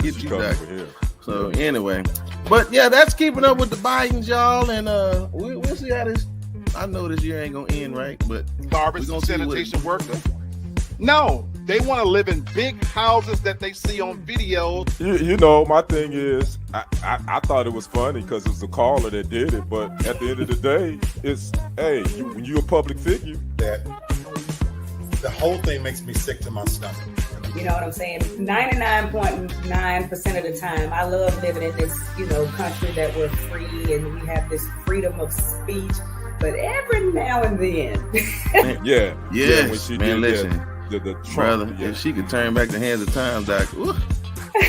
Get you back. So anyway, but yeah, that's keeping up with the Bidens, y'all, and we'll see how this. I know this year ain't gonna end right, but garbage sanitation worker. No, they want to live in big houses that they see on videos. You know, my thing is, I thought it was funny because it was the caller that did it, but at the end of the day, it's when you're a public figure. That the whole thing makes me sick to my stomach. You know what I'm saying? 99.9% of the time, I love living in this, country that we're free and we have this freedom of speech. But every now and then, when she did listen, the Trump, brother, if she could turn back the hands of time, Doc,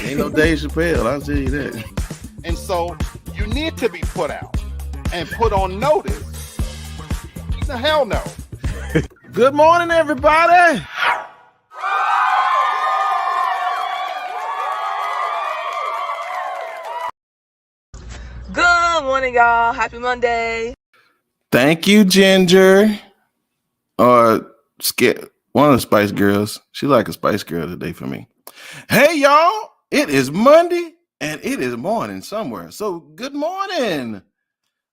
ain't no Dave Chappelle, I'll tell you that. And so you need to be put out and put on notice. The hell no. Good morning, everybody. Good morning, y'all. Happy Monday. Thank you, Ginger. Or one of the Spice Girls. She like a Spice Girl today for me. Hey, y'all. It is Monday and it is morning somewhere. So good morning.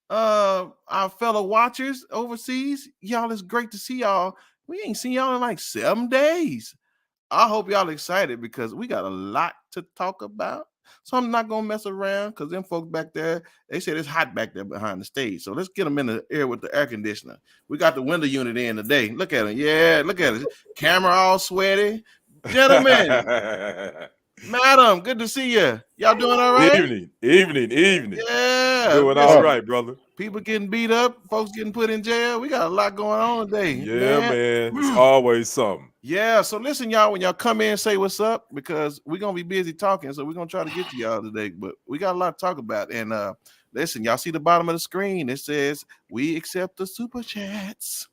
Our fellow watchers overseas. Y'all, it's great to see y'all. We ain't seen y'all in like 7 days. I hope y'all excited because we got a lot to talk about. So I'm not going to mess around because them folks back there, they said it's hot back there behind the stage. So let's get them in the air with the air conditioner. We got the window unit in today. Look at it. Yeah, look at it. Camera all sweaty. Gentlemen, madam, good to see you. Y'all doing all right? Evening. Yeah. Doing all right, brother. People getting beat up, folks getting put in jail. We got a lot going on today. Yeah, man. It's always something. Yeah, so listen, y'all, when y'all come in, say what's up, because we're going to be busy talking, so we're going to try to get to y'all today, but we got a lot to talk about. And listen, y'all see the bottom of the screen. It says, we accept the super chats.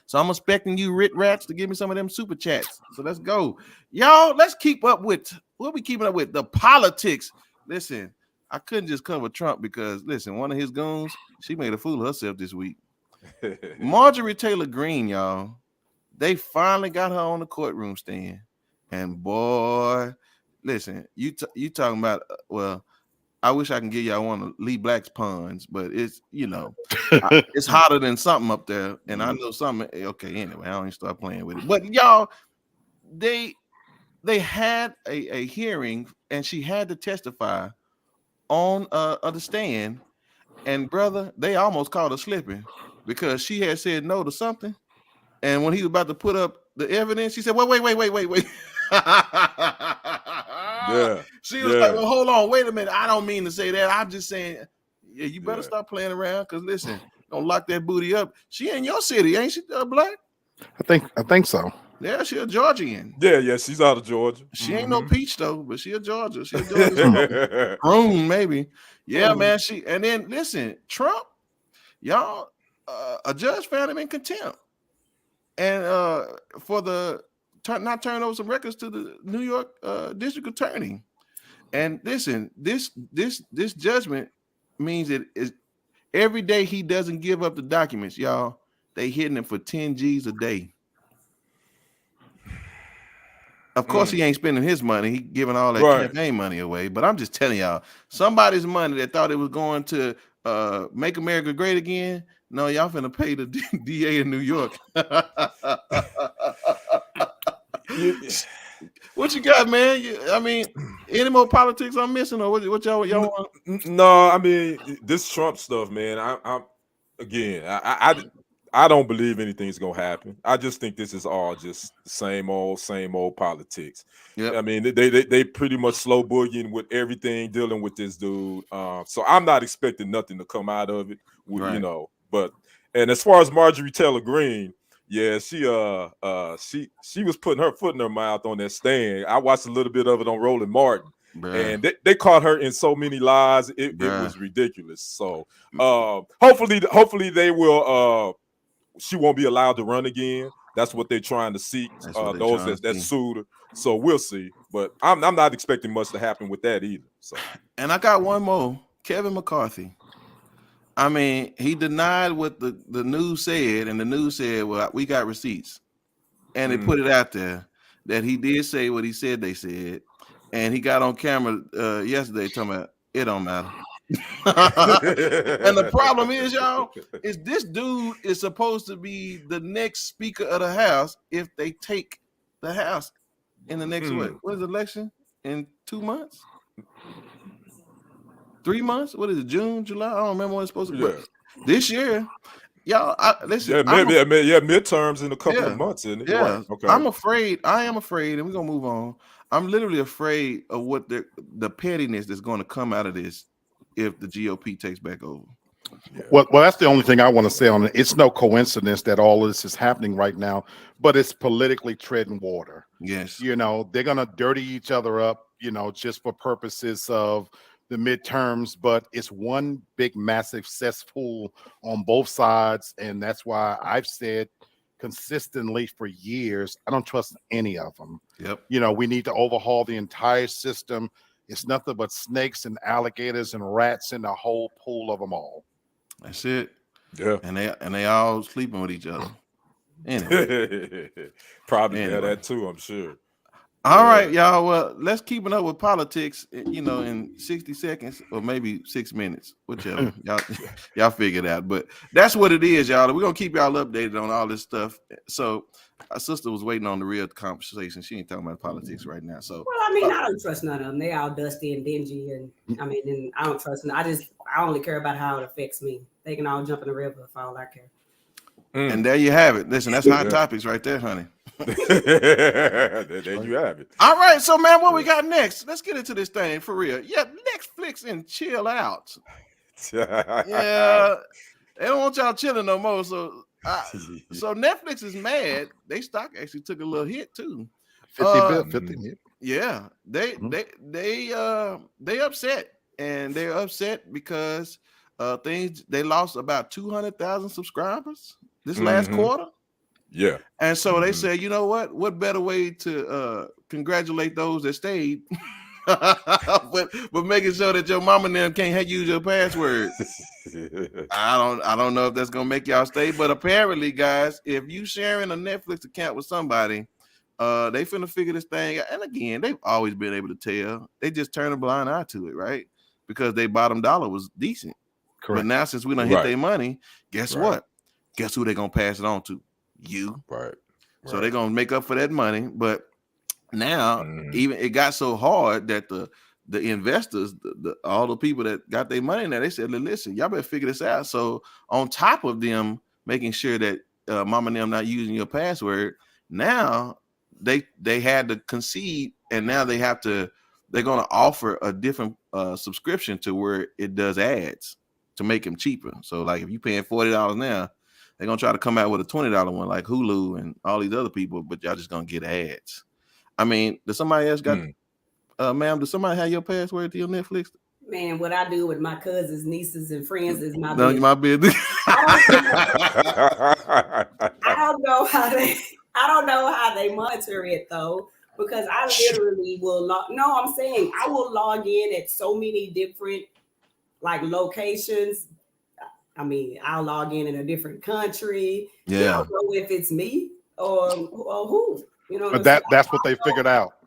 So I'm expecting you Rit Rats to give me some of them super chats. So let's go. Y'all, let's keep up with, what we keeping up with? The politics. Listen, I couldn't just cover Trump because, listen, one of his goons, she made a fool of herself this week. Marjorie Taylor Greene, y'all. They finally got her on the courtroom stand. And boy, listen, you talking about, well, I wish I can give y'all one of Lee Black's puns, but it's, it's hotter than something up there. And I know something. Okay, anyway, I don't even start playing with it. But y'all, they had a hearing and she had to testify on the stand. And brother, they almost caught her slipping because she had said no to something. And when he was about to put up the evidence, she said, wait. Yeah. She was like, well, hold on, wait a minute. I don't mean to say that. I'm just saying, yeah, you better stop playing around because listen, don't lock that booty up. She in your city, ain't she, Black? I think so. Yeah, she a Georgian. Yeah, she's out of Georgia. She ain't no peach though, but she a Georgia. She a Georgia. Room, maybe. Yeah, man. And then listen, Trump, y'all, a judge found him in contempt. And for not turning over some records to the New York district attorney. And listen, this judgment means that every day he doesn't give up the documents, y'all, they hitting him for 10 G's a day. Of course, he ain't spending his money. He giving all that campaign money away. But I'm just telling y'all, somebody's money that thought it was going to make America great again. No, y'all finna pay the DA in New York. What you got, man? I mean, any more politics I'm missing, or what y'all want? No, I mean this Trump stuff, man. I don't believe anything's gonna happen. I just think this is all just same old politics. Yep. I mean, they pretty much slow boogieing with everything dealing with this dude. So I'm not expecting nothing to come out of it. But as far as Marjorie Taylor Greene, yeah, she was putting her foot in her mouth on that stand. I watched a little bit of it on Roland Martin. Bruh. And they caught her in so many lies. It was ridiculous. So hopefully they will. She won't be allowed to run again. That's what they're trying to seek. Those that sued her. So we'll see. But I'm not expecting much to happen with that either. So, and I got one more. Kevin McCarthy. I mean, he denied what the news said, and the news said, well, we got receipts. And they put it out there that he did say what he said they said. and he got on camera yesterday talking about it don't matter. And the problem is, y'all, is this dude is supposed to be the next Speaker of the House if they take the House in the next what is the election in 2 months? 3 months? What is it? June, July? I don't remember when it's supposed to be. This year, y'all, listen. Midterms in a couple of months, isn't it? Yeah. Right. Okay. I am afraid, and we're gonna move on. I'm literally afraid of what the pettiness that's going to come out of this if the GOP takes back over. Yeah. Well, that's the only thing I want to say on it. It's no coincidence that all of this is happening right now, but it's politically treading water. Yes. They're going to dirty each other up, just for purposes of the midterms, but it's one big, massive cesspool on both sides. And that's why I've said consistently for years, I don't trust any of them. Yep. We need to overhaul the entire system. It's nothing but snakes and alligators and rats in the whole pool of them all. That's it. Yeah. And they all sleeping with each other. Anyway. Probably that too, I'm sure. All right, y'all. Well, let's keep it up with politics, in 60 seconds or maybe 6 minutes, whichever. y'all figure it out. But that's what it is, y'all. We're going to keep y'all updated on all this stuff. So our sister was waiting on the real conversation. She ain't talking about politics right now. So I don't trust none of them. They all dusty and dingy. And and I don't trust them. I only care about how it affects me. They can all jump in the river for all I care. And there you have it. Listen, that's hot topics right there, honey. There you have it. All right, so man, what we got next? Let's get into this thing for real. Yeah, Netflix and chill out. Yeah, they don't want y'all chilling no more. So Netflix is mad. They stock actually took a little hit too. 50 hit. Yeah, they upset, and they're upset because they lost about 200,000 subscribers this last quarter. Yeah. And so they said, you know what better way to congratulate those that stayed but making sure that your mama and them can't use your password. I don't know if that's gonna make y'all stay, but apparently, guys, if you sharing a Netflix account with somebody, they finna figure this thing out. And again, they've always been able to tell. They just turn a blind eye to it, right? Because their bottom dollar was decent. Correct. But now since we done hit their money, guess what? Guess who they're gonna pass it on to? You. Right. So they're gonna make up for that money. But now even it got so hard that the investors, all the people that got their money in there, they said, listen, y'all better figure this out. So on top of them making sure that mama and them not using your password, now they had to concede, and now they're gonna offer a different subscription to where it does ads to make them cheaper. So like if you're paying $40 now, they're gonna try to come out with a $20 one like Hulu and all these other people, but y'all just gonna get ads. I mean, does somebody else got ma'am, does somebody have your password to your Netflix? Man, what I do with my cousins, nieces, and friends is my business. My business. I don't know how they monitor it though, because I literally will I will log in at so many different locations. I mean, I'll log in a different country. Yeah. You don't know if it's me or who. But that's what they figured out.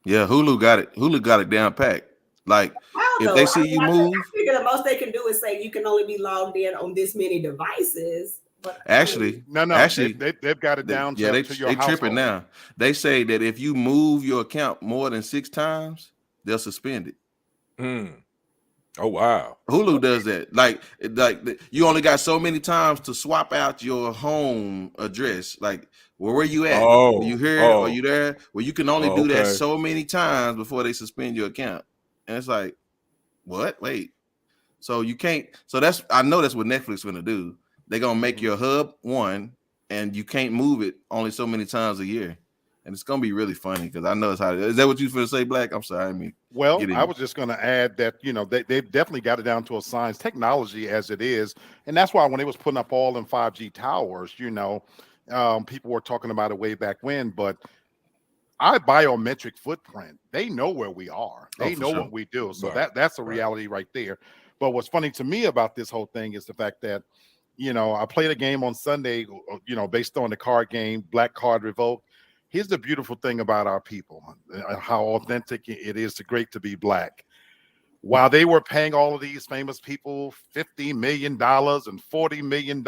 Yeah, Hulu got it. Hulu got it down packed. Like if they see you move, I figure the most they can do is say you can only be logged in on this many devices. But actually, they've got it down. They tripping now. They say that if you move your account more than 6 times, they'll suspend it. Oh wow! Hulu does that. Like you only got so many times to swap out your home address. Like where you at? Are you here? Are you there? Well, you can only do that so many times before they suspend your account. And it's like, what? Wait. So you can't. So I know that's what Netflix gonna do. They're gonna make your hub one, and you can't move it only so many times a year. And it's gonna be really funny because I know it's how. Is that what you was gonna say, Black? I'm sorry. I mean, I was just gonna add that they've definitely got it down to a science, technology as it is, and that's why when they was putting up all in 5G towers, people were talking about it way back when. But our biometric footprint, they know where we are. They know what we do. So that's a reality right there. But what's funny to me about this whole thing is the fact that I played a game on Sunday, based on the card game, Black Card Revoked. Here's the beautiful thing about our people, how authentic it is great to be Black. While they were paying all of these famous people $50 million and $40 million,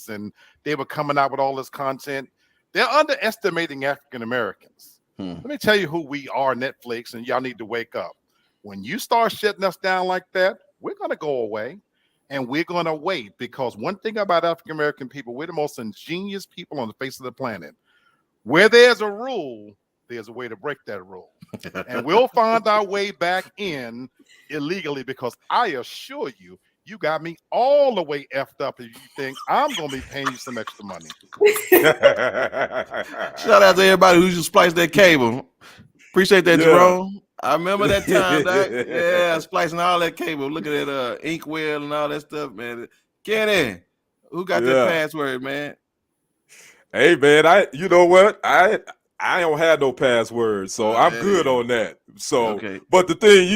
and they were coming out with all this content, they're underestimating African Americans. Let me tell you who we are, Netflix, and y'all need to wake up. When you start shutting us down like that, we're going to go away, and we're going to wait, because one thing about African American people, we're the most ingenious people on the face of the planet. Where there's a rule, there's a way to break that rule. And we'll find our way back in illegally, because I assure you, you got me all the way effed up if you think I'm going to be paying you some extra money. Shout out to everybody who just spliced that cable. Appreciate that, Jerome. I remember that time, Doc. Yeah, splicing all that cable, looking at Inkwell and all that stuff, man. Kenny, who got that password, man? Hey, man, you know what? I don't have no password, so I'm good on that. So, but the thing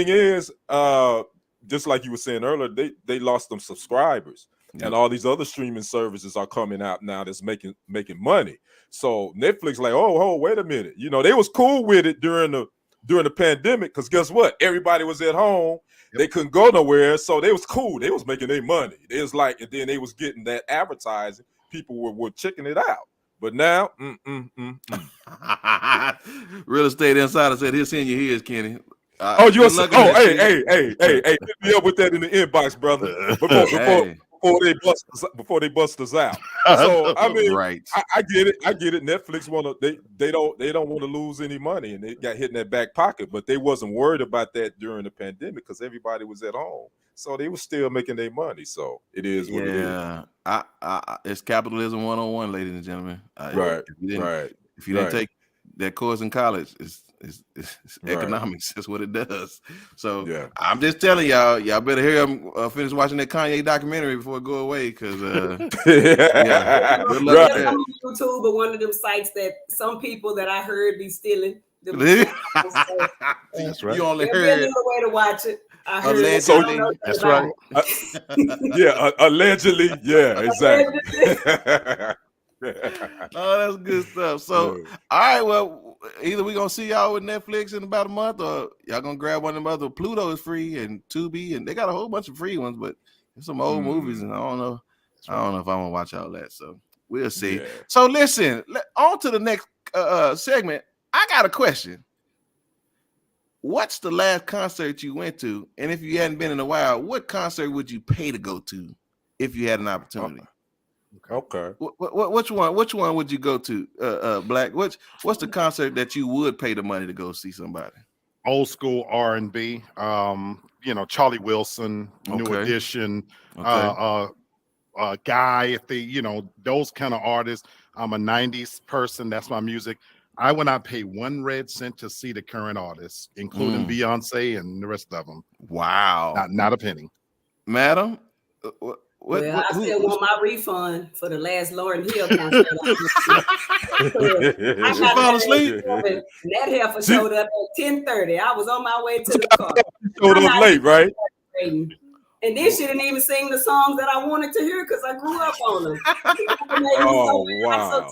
is, just like you were saying earlier, they lost them subscribers, and all these other streaming services are coming out now that's making money. So Netflix, like, oh, wait a minute, they was cool with it during the pandemic, because guess what? Everybody was at home. They couldn't go nowhere, so they was cool. They was making their money. It was like, and then they was getting that advertising. People were checking it out. But now, Real Estate Insider said he'll send you his, Kenny. Hey, hit me up with that in the inbox, brother. Before they bust us out. So I mean, I get it. Netflix they don't want to lose any money, and they got hit in their back pocket. But they wasn't worried about that during the pandemic, because everybody was at home, so they were still making their money. So it is what it is. It's capitalism 101, ladies and gentlemen. If you didn't take that course in college, it's economics. That's what it does. So I'm just telling y'all better hear him finish watching that Kanye documentary before it go away, because good luck with that. YouTube, but one of them sites that some people that I heard be stealing. That's right. You only heard a way to watch it. Allegedly. That's right. Allegedly. Yeah, exactly. Oh, that's good stuff. So, all right, well, either we're gonna see y'all with Netflix in about a month, or y'all gonna grab one of them other. Pluto is free, and Tubi, and they got a whole bunch of free ones, but there's some old movies, and I don't know if I want to watch all that. So we'll see. Yeah. So listen, on to the next segment. I got a question. What's the last concert you went to? And if you hadn't been in a while, what concert would you pay to go to if you had an opportunity? Okay. Which one would you go to, Black? What's the concert that you would pay the money to go see somebody? Old school R&B, Charlie Wilson, New Edition, Guy, if they, those kind of artists. I'm a 90s person. That's my music. I would not pay 1 red cent to see the current artists, including Beyonce and the rest of them. Wow. Not a penny. Madam? I still want my refund for the last Lauryn Hill concert. I fell asleep. That heifer showed up at 10:30. I was on my way to the car. Showed up late, right? And then she didn't even sing the songs that I wanted to hear, because I grew up on them. Wow.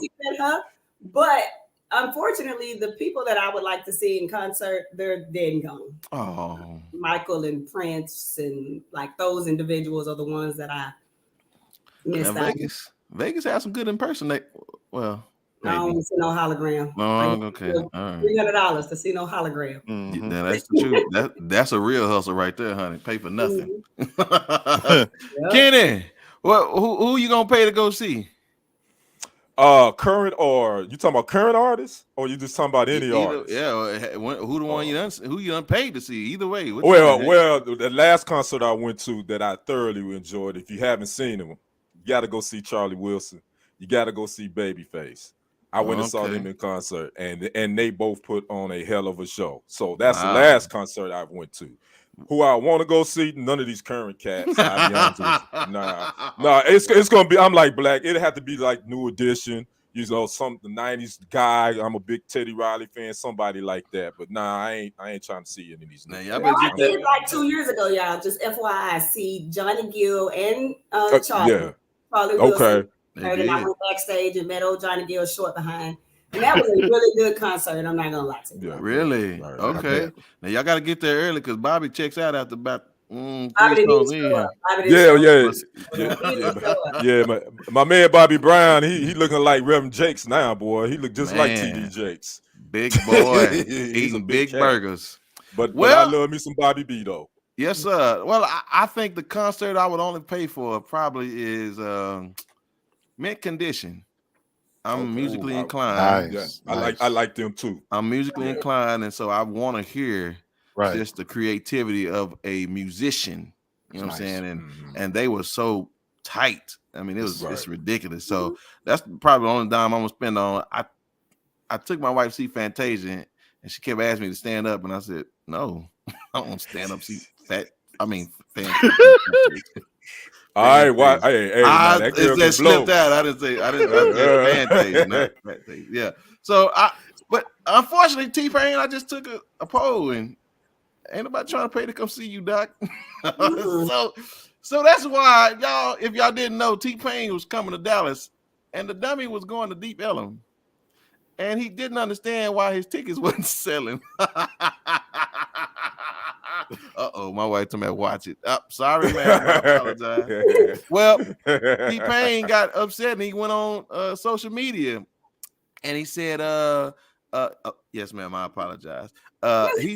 But unfortunately, the people that I would like to see in concert, they're dead and gone. Oh, Michael and Prince, and like those individuals are the ones that I missed out. Vegas has some good impersonate. Well, I don't see no hologram. Oh, okay. All right. $300 to see no hologram. Mm-hmm. Yeah, that's the truth. That's a real hustle right there, honey. Pay for nothing. Kenny, who you gonna pay to go see? Current, or you talking about current artists, or you just talking about any artist? Yeah, who the one you done paid to see? Either way. Well, the last concert I went to that I thoroughly enjoyed, if you haven't seen him, you got to go see Charlie Wilson. You got to go see Babyface. I went and saw them in concert, and they both put on a hell of a show. So that's the last concert I went to. Who I want to go see? None of these current cats. I'll be honest with you. Nah. It's gonna be. I'm like Black. It'd have to be like New Edition. The '90s guy. I'm a big Teddy Riley fan. Somebody like that. But I ain't trying to see any of these. I did like 2 years ago, y'all. Just FYI, see Johnny Gill and Charlie. Yeah. Charlie Wilson. Okay. And I went backstage and met old Johnny Gill short behind. And that was a really good concert. I'm not gonna lie to you. Yeah. Really? Right. Okay. Now y'all got to get there early because Bobby checks out after about 3 Bobby didn't songs even show in. up. Bobby didn't show up. He didn't show up. Yeah. My man Bobby Brown, he looking like Reverend Jakes now, boy. He look just like Man. TD Jakes. Big boy, He's eating a big cat. burgers. But I Well, love me some Bobby B though. yes, sir. Well, I think the concert I would only pay for probably is Mint Condition. I'm Okay. musically Ooh, inclined. Yeah, Nice. I like them too. I'm musically inclined, and so I want to hear Right. just the creativity of a musician. You know what I'm Nice. saying? And they were so tight. I mean, it's Right. ridiculous. So that's probably the only dime I'm gonna spend on. I took my wife to see Fantasia, and she kept asking me to stand up, and I said, no, I don't want to stand up. See Fantasia. All right, why? Hey, now that girl can slipped blow. out. I didn't say Fantasia, not Fantasia. Yeah. So but unfortunately, T-Pain, I just took a poll, and ain't nobody trying to pay to come see you, Doc. So that's why y'all, if y'all didn't know, T-Pain was coming to Dallas, and the dummy was going to Deep Ellum, and he didn't understand why his tickets wasn't selling. My wife told me to watch it. Sorry, man. I apologize. Well, T-Pain got upset and he went on social media and he said, yes, ma'am, I apologize. He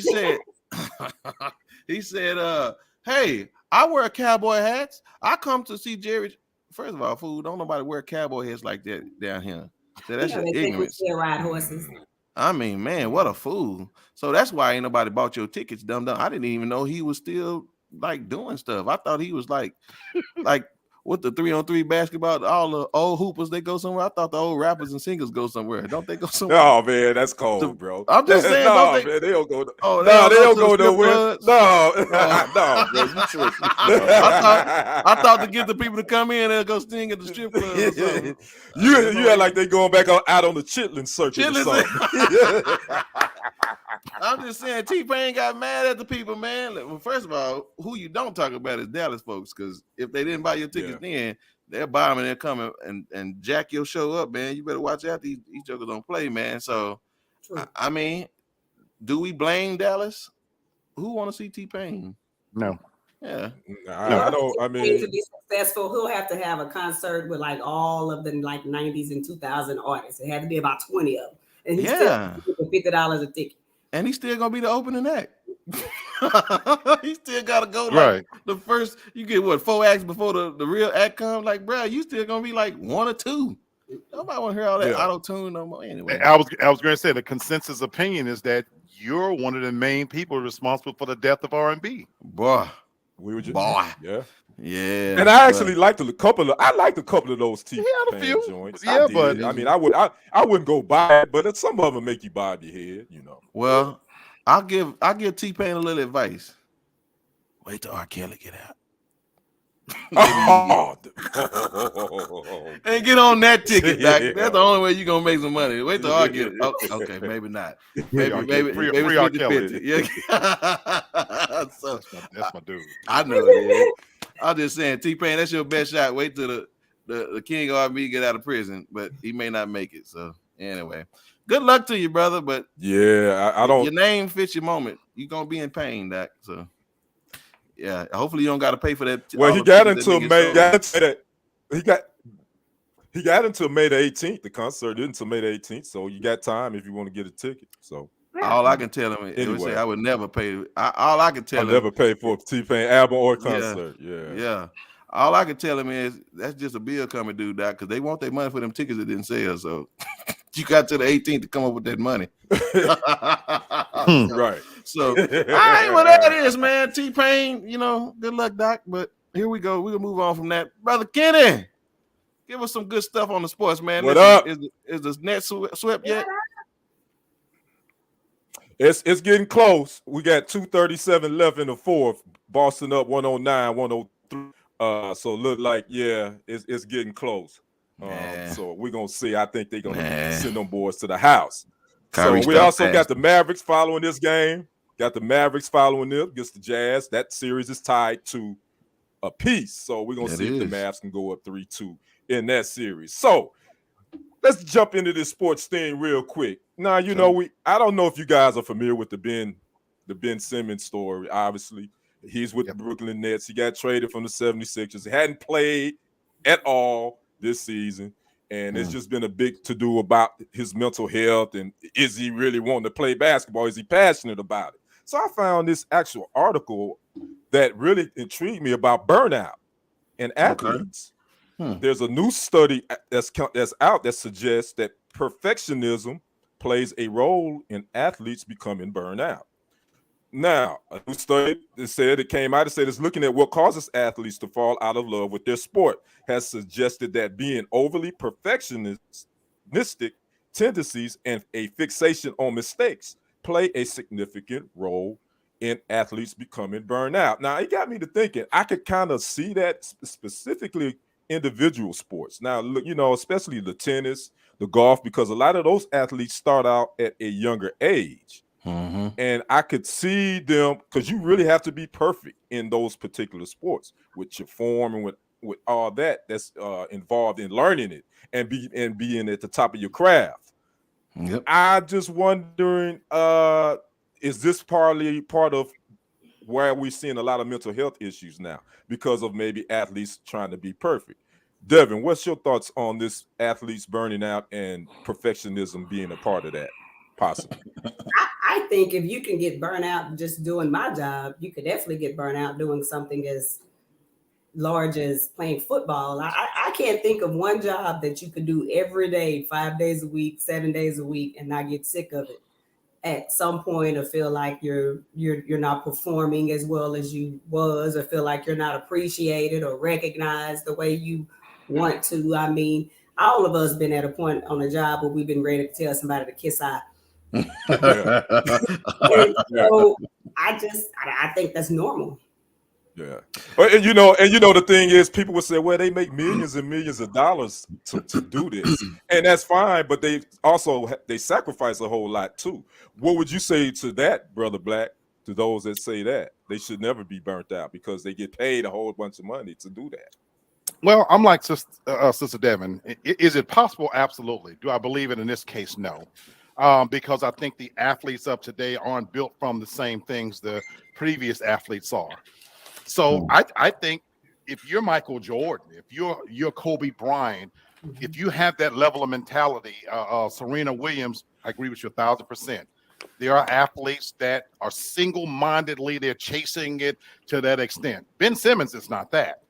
said, hey, I wear cowboy hats. I come to see Jerry. First of all, fool, don't nobody wear cowboy hats like that down here. So that's just ignorance. They ride horses. I mean, man, what a fool. So that's why ain't nobody bought your tickets, dumb. I didn't even know he was still like doing stuff. I thought he was like with the 3-on-3 basketball, all the old hoopers, they go somewhere. I thought the old rappers and singers go somewhere. Don't they go somewhere? Oh man, that's cold, bro. I'm just saying, man, they don't go. They don't go nowhere. No, No, bro, you tripping. I thought to get the people to come in and go sing at the strip club or something. You act like they going back out on the chitlin circuit or something. I'm just saying, T-Pain got mad at the people, man. Well, first of all, who you don't talk about is Dallas folks, because if they didn't buy your tickets then, they'll buy them and they'll come and jack your show up, man. You better watch out. These jokers don't play, man. So, I mean, do we blame Dallas? Who want to see T-Pain? No. Yeah. I don't. I mean, to be successful, he'll have to have a concert with like all of the like 90s and 2000 artists. It had to be about 20 of them. And he's still $50 a ticket. And he's still gonna be the opening act. He still gotta go right. The first. You get what, 4 acts before the real act comes. Like, bro, you still gonna be like 1 or 2. Nobody want to hear all that auto tune no more. Anyway, I was going to say the consensus opinion is that you're one of the main people responsible for the death of R&B. Boy, we were just yeah. And I actually liked a couple of those T-Pain joints. Yeah, but I mean, I wouldn't go buy it, but some of them make you bob your head, you know. Well, I'll give T-Pain a little advice. Wait till R. Kelly get out. And get on that ticket, Doc. That's the only way you're gonna make some money. Wait till R. get okay, maybe not. Maybe free R. Kelly. Yeah. So, that's my dude. I know it is. I'm just saying, T-Pain, that's your best shot. Wait till the king of R&B get out of prison, but he may not make it. So anyway, good luck to you, brother. But yeah, I don't. Your name fits your moment. You're gonna be in pain, Doc. So yeah, hopefully you don't got to pay for that. Well, he got until May. He got until May the 18th. The concert is until May the 18th, so you got time if you want to get a ticket. So all I can tell him is anyway, I would never pay. All I can tell him, never pay for a T-Pain album or concert. Yeah. All I can tell him is that's just a bill coming due, Doc, because they want their money for them tickets that didn't sell. So you got to the 18th to come up with that money. Right. So, all right, well, that is, man. T-Pain, good luck, Doc. But here we go. We're going to move on from that. Brother Kenny, give us some good stuff on the sports, man. What up? Is the net swept yet? It's getting close. We got 2:37 left in the fourth. Boston up 109-103. So look like it's getting close. So we're gonna see. I think they're gonna send them boys to the house. Kyrie so we also got the Mavericks following this game. Got the Mavericks following them against the Jazz. That series is tied to a piece. So we're gonna see if the Mavs can go up 3-2 in that series. So let's jump into this sports thing real quick. Now, you know, I don't know if you guys are familiar with the Ben Simmons story. Obviously, he's with the Brooklyn Nets. He got traded from the 76ers. He hadn't played at all this season. And it's just been a big to-do about his mental health and is he really wanting to play basketball? Is he passionate about it? So I found this actual article that really intrigued me about burnout in athletes. There's a new study that's out that suggests that perfectionism plays a role in athletes becoming burnout. Now, a new study that came out, it's looking at what causes athletes to fall out of love with their sport, has suggested that being overly perfectionistic tendencies and a fixation on mistakes play a significant role in athletes becoming burnout. Now, it got me to thinking, I could kind of see that specifically individual sports. Now, look, you know, especially the tennis, the golf, because a lot of those athletes start out at a younger age. And I could see them, because you really have to be perfect in those particular sports with your form and with all that's involved in learning it and being at the top of your craft. I just wondering, is this partly part of where we're seeing a lot of mental health issues now because of maybe athletes trying to be perfect? Devin, what's your thoughts on this athletes burning out and perfectionism being a part of that? Possibly. I think if you can get burnt out just doing my job, you could definitely get burnt out doing something as large as playing football. I can't think of one job that you could do every day, 5 days a week, 7 days a week, and not get sick of it at some point, or feel like you're not performing as well as you was, or feel like you're not appreciated or recognized the way you want to. I mean, all of us been at a point on a job where we've been ready to tell somebody to kiss our. So I think that's normal. Yeah. And you know, the thing is, people would say, well, they make millions and millions of dollars to do this. And that's fine, but they sacrifice a whole lot too. What would you say to that, Brother Black, to those that say that they should never be burnt out because they get paid a whole bunch of money to do that? Well, I'm like Sister Devin. Is it possible? Absolutely. Do I believe it in this case? No. Because I think the athletes of today aren't built from the same things the previous athletes are. So I think if you're Michael Jordan, if you're Kobe Bryant, if you have that level of mentality, Serena Williams, I agree with you 1,000%. There are athletes that are single-mindedly, they're chasing it to that extent. Ben Simmons is not that.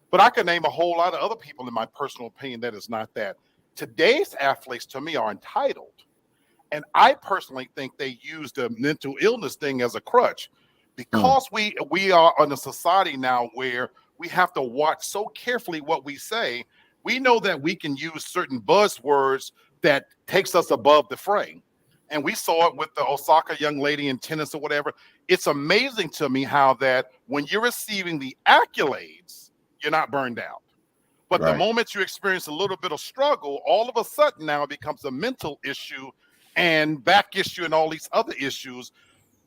But I can name a whole lot of other people, in my personal opinion, that is not that. Today's athletes, to me, are entitled. And I personally think they use the mental illness thing as a crutch, because we are in a society now where we have to watch so carefully what we say. We know that we can use certain buzzwords that takes us above the fray. And we saw it with the Osaka young lady in tennis or whatever. It's amazing to me how that when you're receiving the accolades, you're not burned out. But the moment you experience a little bit of struggle, all of a sudden now it becomes a mental issue and back issue and all these other issues.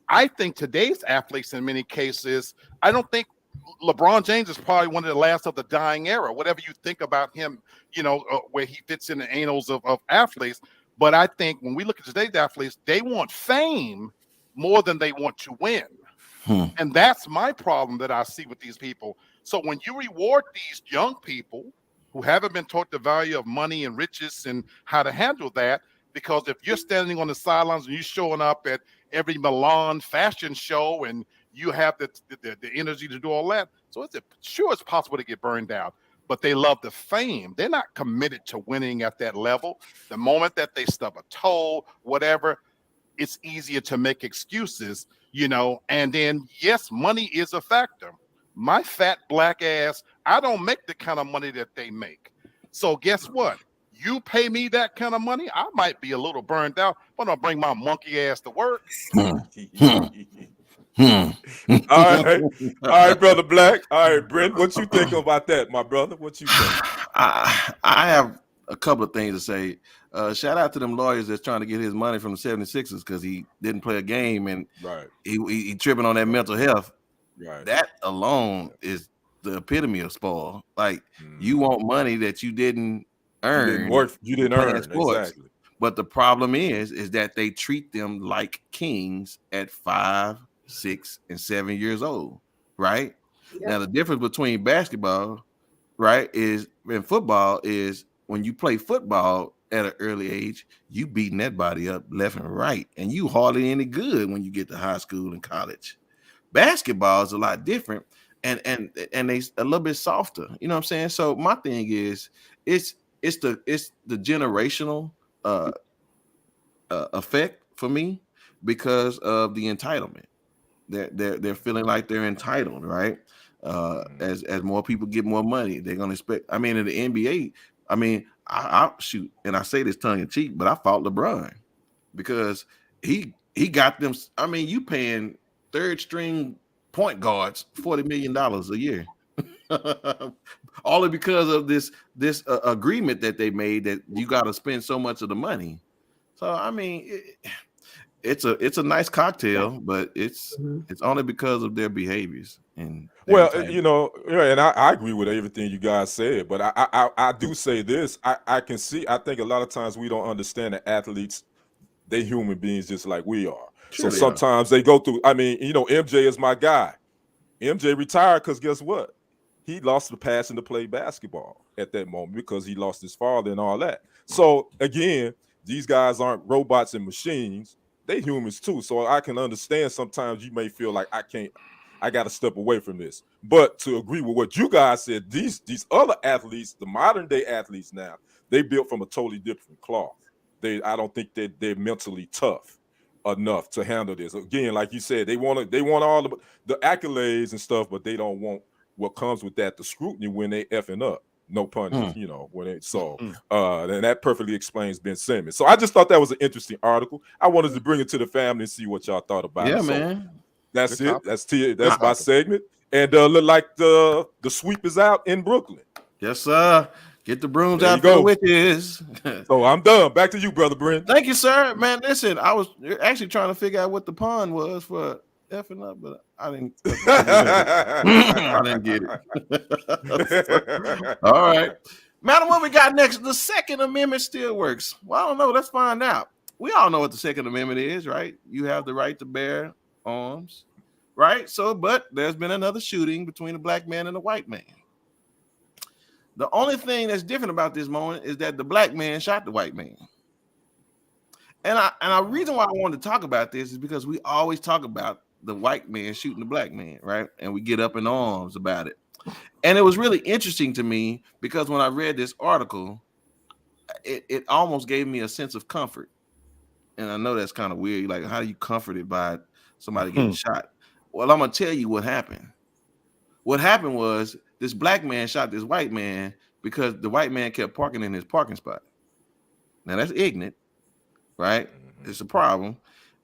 I think today's athletes, in many cases, I don't think LeBron James is probably one of the last of the dying era, whatever you think about him, you know, where he fits in the annals of athletes. But I think when we look at today's athletes, they want fame more than they want to win. And that's my problem that I see with these people. So when you reward these young people who haven't been taught the value of money and riches and how to handle that, because if you're standing on the sidelines and you're showing up at every Milan fashion show and you have the energy to do all that, so it's possible to get burned out. But they love the fame. They're not committed to winning at that level. The moment that they stub a toe, whatever, it's easier to make excuses, you know. And then, yes, money is a factor. My fat black ass, I don't make the kind of money that they make. So guess what? You pay me that kind of money, I might be a little burned out, but I'll bring my monkey ass to work. All right, Brother Black. All right, Brent, what you think about that, my brother? What you think? I have a couple of things to say. Shout out to them lawyers that's trying to get his money from the 76ers because he didn't play a game and he tripping on that mental health. Right. That alone is the epitome of spoil. Like, you want money that you didn't earn. You didn't work. You didn't playing earn. sports. Exactly. But the problem is that they treat them like kings at 5, 6, and 7 years old, right? Yep. Now the difference between basketball, right, is in football is when you play football at an early age, you beating that body up left and right, and you hardly any good when you get to high school and college. Basketball is a lot different, and they a little bit softer. You know what I'm saying? So my thing is, it's the generational effect for me because of the entitlement. They're feeling like they're entitled, right? As more people get more money, they're gonna expect. I mean, in the NBA, I mean, I shoot, and I say this tongue in cheek, but I fought LeBron because he got them. I mean, you paying third string point guards $40 million a year. Only because of this agreement that they made that you got to spend so much of the money. So I mean, it's a nice cocktail, but it's only because of their behaviors. And well, you know, and I agree with everything you guys said, but I do say this. I can see. I think a lot of times we don't understand that athletes, they human beings just like we are. Sure so sometimes they go through. I mean, you know, MJ is my guy. MJ retired because guess what? He lost the passion to play basketball at that moment because he lost his father and all that. So again, these guys aren't robots and machines. They humans too. So I can understand sometimes you may feel like I got to step away from this. But to agree with what you guys said, these other athletes, the modern day athletes now, they built from a totally different cloth. I don't think that they're mentally tough enough to handle this. Again, like you said, they want all the accolades and stuff, but they don't want what comes with that, the scrutiny when they effing up. No puns, you know, when it and that perfectly explains Ben Simmons. So I just thought that was an interesting article. I wanted to bring it to the family and see what y'all thought about it. Yeah, So man. that's Good it. topic. That's my segment. And look like the sweep is out in Brooklyn. Yes, sir. Get the brooms There out you go. for the witches. So I'm done. Back to you, Brother Brent. Thank you, sir. Man, listen, I was actually trying to figure out what the pun was for effing up, but I didn't. I didn't get it. All right, madam, what we got next? The Second Amendment still works. Well, I don't know. Let's find out. We all know what the Second Amendment is, right? You have the right to bear arms, right? So, but there's been another shooting between a black man and a white man. The only thing that's different about this moment is that the black man shot the white man. And the reason why I wanted to talk about this is because we always talk about the white man shooting the black man, right? And we get up in arms about it. And it was really interesting to me because when I read this article, it almost gave me a sense of comfort. And I know that's kind of weird. Like, how are you comforted by somebody getting shot? Well, I'm going to tell you what happened. What happened was this black man shot this white man because the white man kept parking in his parking spot. Now, that's ignorant, right? It's a problem.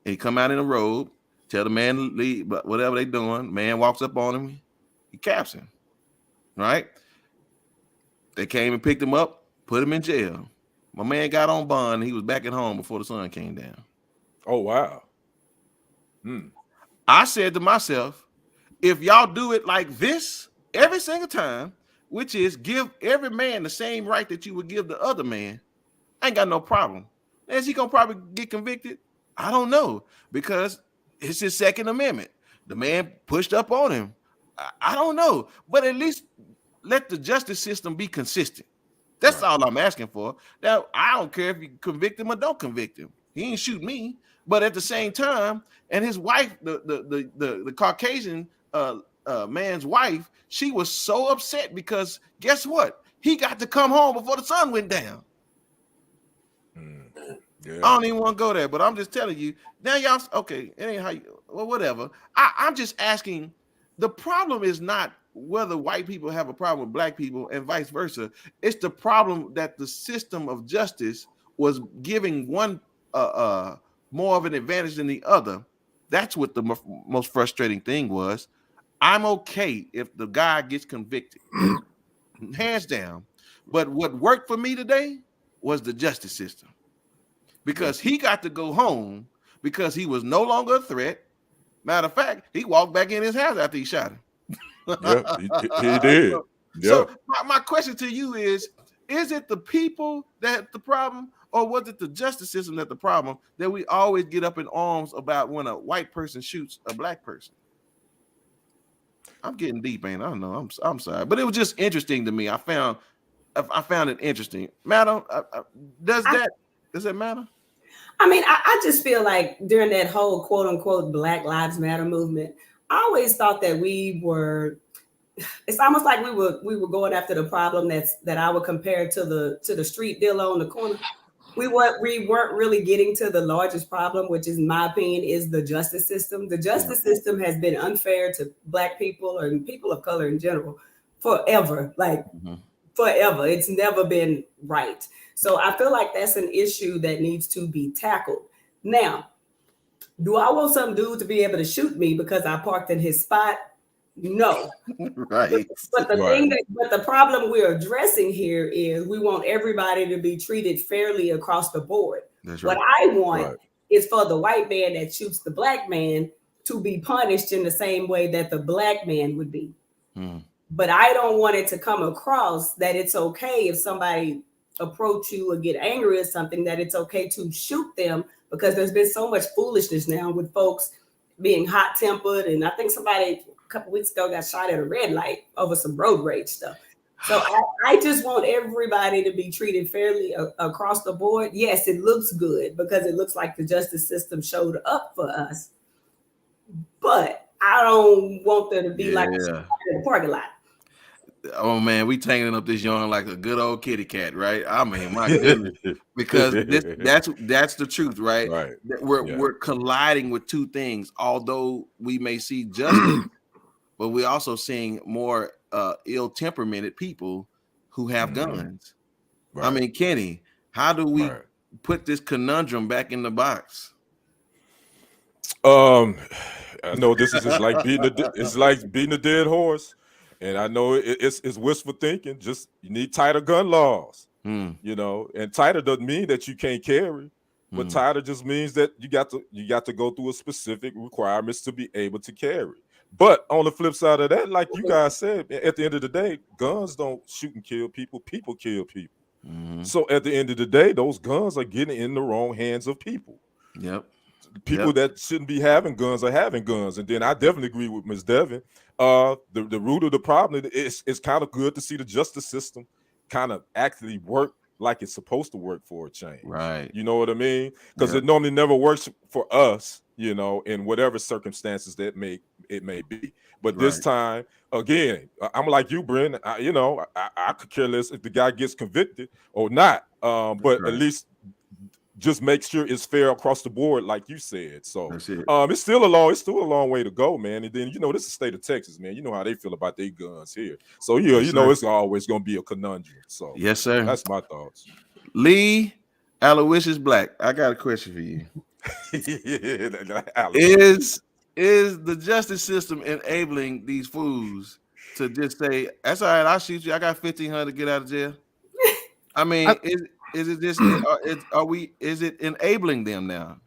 And he come out in a robe, tell the man to leave, but whatever they doing, man walks up on him, he caps him, right? They came and picked him up, put him in jail. My man got on bond, and he was back at home before the sun came down. Oh, wow. I said to myself, if y'all do it like this every single time, which is give every man the same right that you would give the other man, I ain't got no problem. Is he gonna probably get convicted? I don't know, because it's his Second Amendment. The man pushed up on him. I don't know, but at least let the justice system be consistent. That's all I'm asking for. Now, I don't care if you convict him or don't convict him. He ain't shoot me. But at the same time, and his wife, the Caucasian man's wife, she was so upset because guess what? He got to come home before the sun went down. Yeah. I don't even want to go there, but I'm just telling you. Now y'all, okay, it ain't how you, well, whatever. I'm just asking. The problem is not whether white people have a problem with black people and vice versa. It's the problem that the system of justice was giving one more of an advantage than the other. That's what the most frustrating thing was. I'm okay if the guy gets convicted, hands down. But what worked for me today was the justice system, because he got to go home because he was no longer a threat. Matter of fact, he walked back in his house after he shot him. Yeah, he did. Yeah. So my question to you is, Is it the people that's the problem, or was it the justice system that's the problem that we always get up in arms about when a white person shoots a black person? I'm getting deep, ain't I? know. I'm sorry, but it was just interesting to me. I found it interesting. Madam, does that matter? I mean, I just feel like during that whole quote unquote Black Lives Matter movement, I always thought that it's almost like we were going after the problem that I would compare to the street dealer on the corner. We weren't really getting to the largest problem, which is, in my opinion, is the justice system. The justice system has been unfair to Black people and people of color in general forever, forever. It's never been right. So I feel like that's an issue that needs to be tackled. Now, do I want some dude to be able to shoot me because I parked in his spot? No. Right. But the problem we're addressing here is we want everybody to be treated fairly across the board. That's right. What I want is for the white man that shoots the black man to be punished in the same way that the black man would be. But I don't want it to come across that it's okay if somebody approach you or get angry at something, that it's okay to shoot them, because there's been so much foolishness now with folks being hot-tempered. And I think somebody a couple weeks ago got shot at a red light over some road rage stuff. So I just want everybody to be treated fairly across the board. Yes, it looks good because it looks like the justice system showed up for us. But I don't want there to be like in the parking lot. Oh man, we tangling up this yarn like a good old kitty cat, right? I mean, my goodness, because that's the truth, right? We're colliding with two things. Although we may see justice, but we're also seeing more ill-temperamented people who have guns. I mean, Kenny, how do we put this conundrum back in the box? I know this is just like beating a dead horse. And I know it's wishful thinking. Just you need tighter gun laws, you know. And tighter doesn't mean that you can't carry, but tighter just means that you got to go through a specific requirements to be able to carry. But on the flip side of that, like you guys said, at the end of the day, guns don't shoot and kill people. People kill people. So at the end of the day, those guns are getting in the wrong hands of people. People that shouldn't be having guns are having guns. And then I definitely agree with Ms. Devin. The root of the problem is it's kind of good to see the justice system kind of actually work like it's supposed to work for a change. Right. You know what I mean? Because it normally never works for us, you know, in whatever circumstances that it may be. But this time, again, I'm like you, Brent. I could care less if the guy gets convicted or not. But at least just make sure it's fair across the board, like you said. So it's still a long way to go, man. And then this is the state of Texas, man. You know how they feel about their guns here. So it's always gonna be a conundrum. So yes, sir. That's my thoughts. Lee, Aloysius Black, I got a question for you. Is the justice system enabling these fools to just say, "That's all right, I'll shoot you. I got 1,500 to get out of jail"? I mean, is it just is it enabling them now?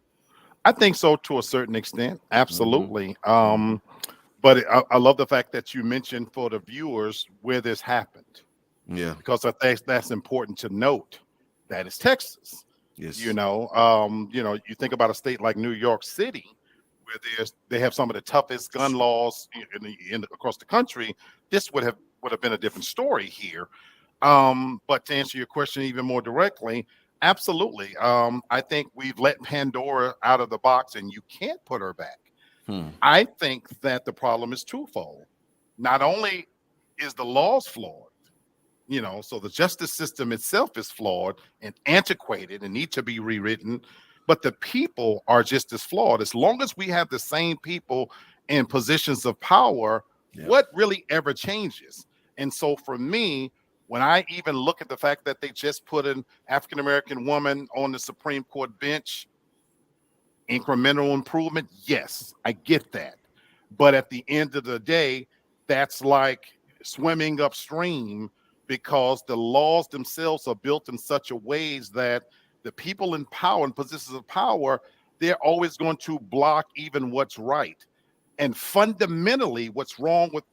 I think so, to a certain extent. Absolutely. But I love the fact that you mentioned for the viewers where this happened. Yeah. Because I think that's important to note. That is Texas. Yes. You think about a state like New York City, where they have some of the toughest gun laws across the country. This would have been a different story here. But to answer your question even more directly, absolutely. I think we've let Pandora out of the box and you can't put her back. I think that the problem is twofold. Not only is the laws flawed, so the justice system itself is flawed and antiquated and need to be rewritten, but the people are just as flawed. As long as we have the same people in positions of power, what really ever changes? And so for me, when I even look at the fact that they just put an African-American woman on the Supreme Court bench, incremental improvement, yes, I get that. But at the end of the day, that's like swimming upstream, because the laws themselves are built in such a ways that the people in power and positions of power, they're always going to block even what's right. And fundamentally, what's wrong with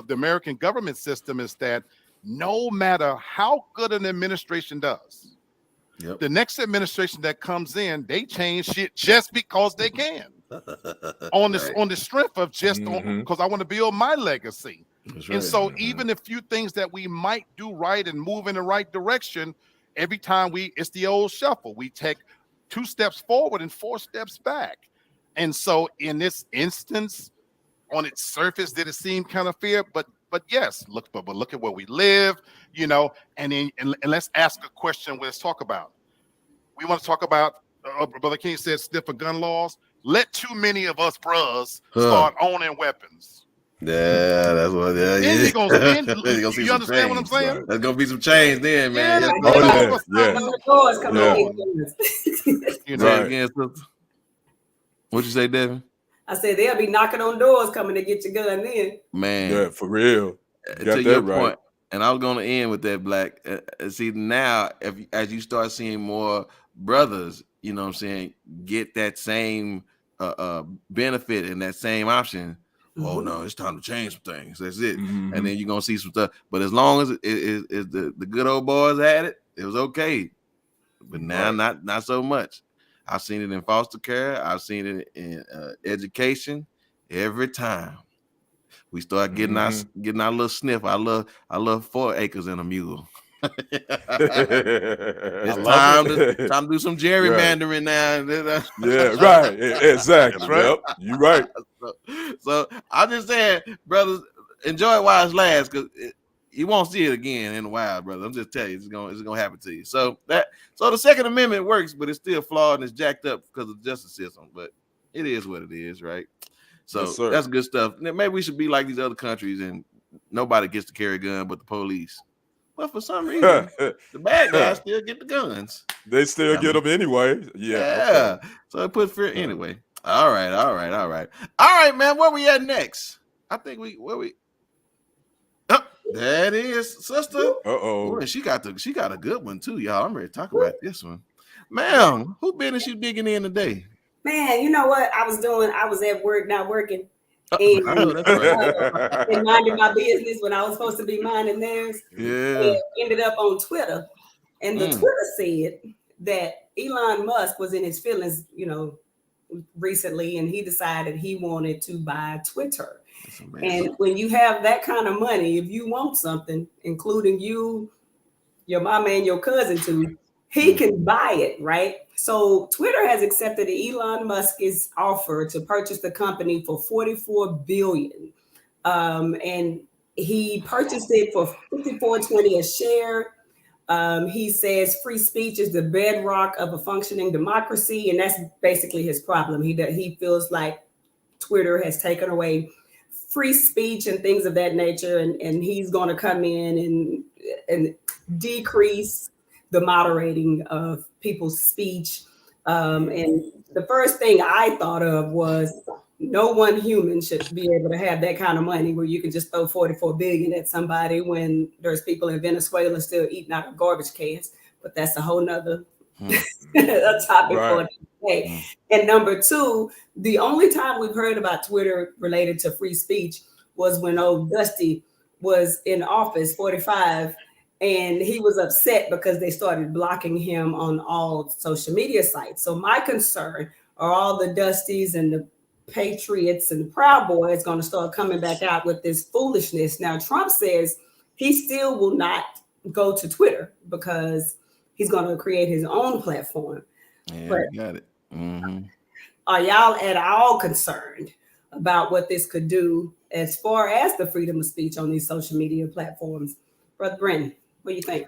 the American government system is that no matter how good an administration does, Yep. the next administration that comes in, they change shit just because they can. On the strength of just because I want to build my legacy. That's And right. so even the few things that we might do right and move in the right direction, every time it's the old shuffle. We take 2 steps forward and 4 steps back. And so in this instance, on its surface, did it seem kind of fair? But yes, look at where we live, and let's ask a question. Let's talk about. We want to talk about. Brother King said stiffer gun laws. Let too many of us bros start owning weapons. Yeah, that's what. Yeah, then you're gonna see you understand what I'm saying? Right. There's gonna be some change then, man. Yeah, What you say, Devin? I said they'll be knocking on doors coming to get your gun then. Man, yeah, for real. To your point, and I was going to end with that, Black. See, now, as you start seeing more brothers, you know what I'm saying, get that same benefit and that same option. Oh no, it's time to change some things. That's it. And then you're gonna see some stuff. But as long as the good old boys had it, it was okay. But now, not so much. I've seen it in foster care. I've seen it in education. Every time we start getting our little sniff, I love 4 acres and a mule. It's time to do some gerrymandering now. Yeah, right. Exactly. Right. Yep, you're right. So I'm just saying, brothers, enjoy it while it lasts, because you won't see it again in a while, brother. I'm just telling you, it's gonna happen to you. So the Second Amendment works, but it's still flawed and it's jacked up because of the justice system. But it is what it is, right? So that's good stuff. Maybe we should be like these other countries and nobody gets to carry a gun but the police. But for some reason, the bad guys still get the guns. They still get them anyway. Yeah. Okay. So it put fear anyway. All right, man. Where we at next? I think that is sister. Uh-oh. She got a good one too, y'all. I'm ready to talk about this one. Ma'am, who business you digging in today? Man, you know what I was doing? I was at work, not working. And minding my business when I was supposed to be minding theirs. Yeah. And ended up on Twitter. And the Twitter said that Elon Musk was in his feelings, recently, and he decided he wanted to buy Twitter. And when you have that kind of money, if you want something, including you, your mama, and your cousin too, he can buy it, right? So Twitter has accepted Elon Musk's offer to purchase the company for $44 billion. And he purchased it for $54.20 a share. He says free speech is the bedrock of a functioning democracy, and that's basically his problem. He feels like Twitter has taken away free speech and things of that nature, and he's going to come in and decrease the moderating of people's speech. And the first thing I thought of was no one human should be able to have that kind of money where you can just throw $44 billion at somebody when there's people in Venezuela still eating out of garbage cans. But that's a whole nother a topic for today. And number two, the only time we've heard about Twitter related to free speech was when old Dusty was in office, 45, and he was upset because they started blocking him on all social media sites. So my concern are all the Dusties and the Patriots and the Proud Boys going to start coming back out with this foolishness. Now, Trump says he still will not go to Twitter because he's going to create his own platform. Yeah, but got it. Are y'all at all concerned about what this could do as far as the freedom of speech on these social media platforms? Brother Brennan, what do you think?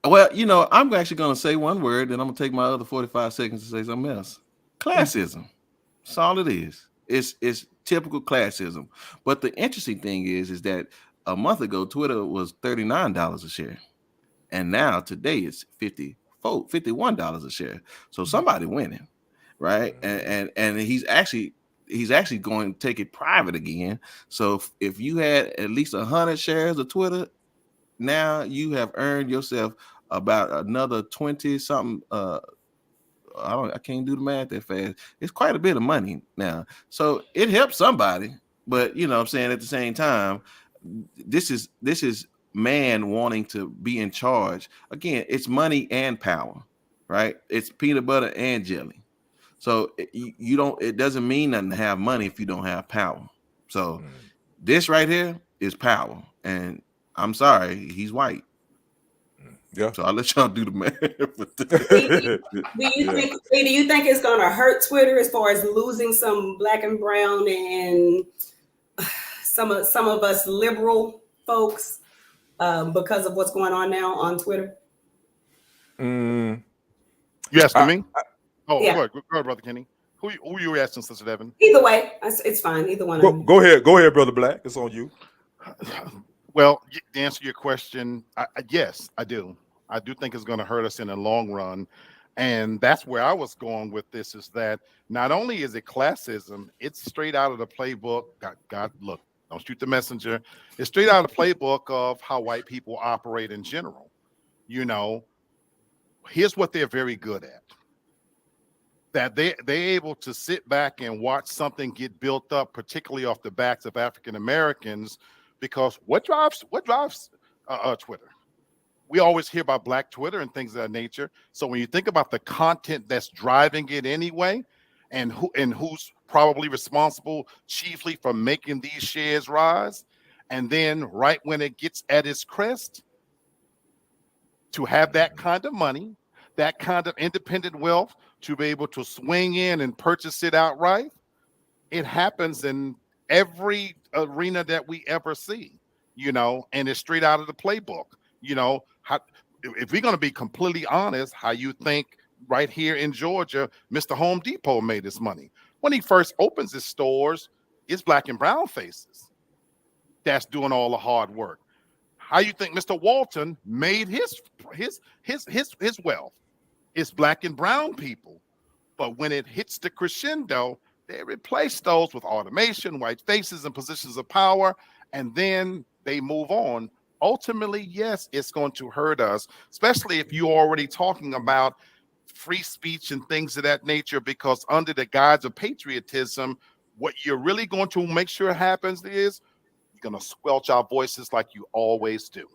Well, I'm actually going to say one word, and I'm going to take my other 45 seconds to say something else. Classism. That's all it is. It's typical classism. But the interesting thing is that a month ago, Twitter was $39 a share. And now today it's $51 a share. So somebody winning, right? And he's actually going to take it private again. So if you had at least 100 shares of Twitter, now you have earned yourself about another 20 something. I can't do the math that fast. It's quite a bit of money now. So it helps somebody, but I'm saying at the same time, this is man wanting to be in charge. Again, it's money and power, right? It's peanut butter and jelly. So it doesn't mean nothing to have money if you don't have power. So this right here is power. And I'm sorry, he's white. Yeah. So I'll let y'all do the math. Do you think it's gonna hurt Twitter as far as losing some black and brown and some of us liberal folks because of what's going on now on Twitter? You asking me? Yeah. Go ahead, Brother Kenny. Who you asking, Sister Devin? Either way, it's fine. Either one. Go ahead, Brother Black. It's on you. Well, to answer your question, yes, I do. I do think it's going to hurt us in the long run. And that's where I was going with this, is that not only is it classism, it's straight out of the playbook. God, look, don't shoot the messenger. It's straight out of the playbook of how white people operate in general. You know, here's what they're very good at. That they're able to sit back and watch something get built up, particularly off the backs of African Americans, because what drives Twitter? We always hear about Black Twitter and things of that nature. So when you think about the content that's driving it anyway, and who's probably responsible chiefly for making these shares rise, and then right when it gets at its crest, to have that kind of money, that kind of independent wealth, to be able to swing in and purchase it outright, it happens in every arena that we ever see, you know, and it's straight out of the playbook. You know, if we're going to be completely honest, how you think right here in Georgia, Mr. Home Depot made his money. When he first opens his stores, it's black and brown faces that's doing all the hard work. How you think Mr. Walton made his wealth? It's black and brown people. But when it hits the crescendo, they replace those with automation, white faces, and positions of power, and then they move on. Ultimately, yes, it's going to hurt us, especially if you're already talking about free speech and things of that nature, because under the guise of patriotism, what you're really going to make sure happens is you're going to squelch our voices like you always do.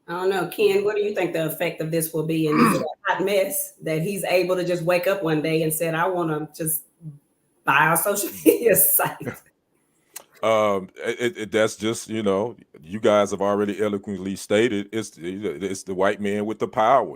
I don't know, Ken, what do you think the effect of this will be? And is it a hot mess that he's able to just wake up one day and said, I want to just buy our social media site? That's just, you know, you guys have already eloquently stated, it's the white man with the power.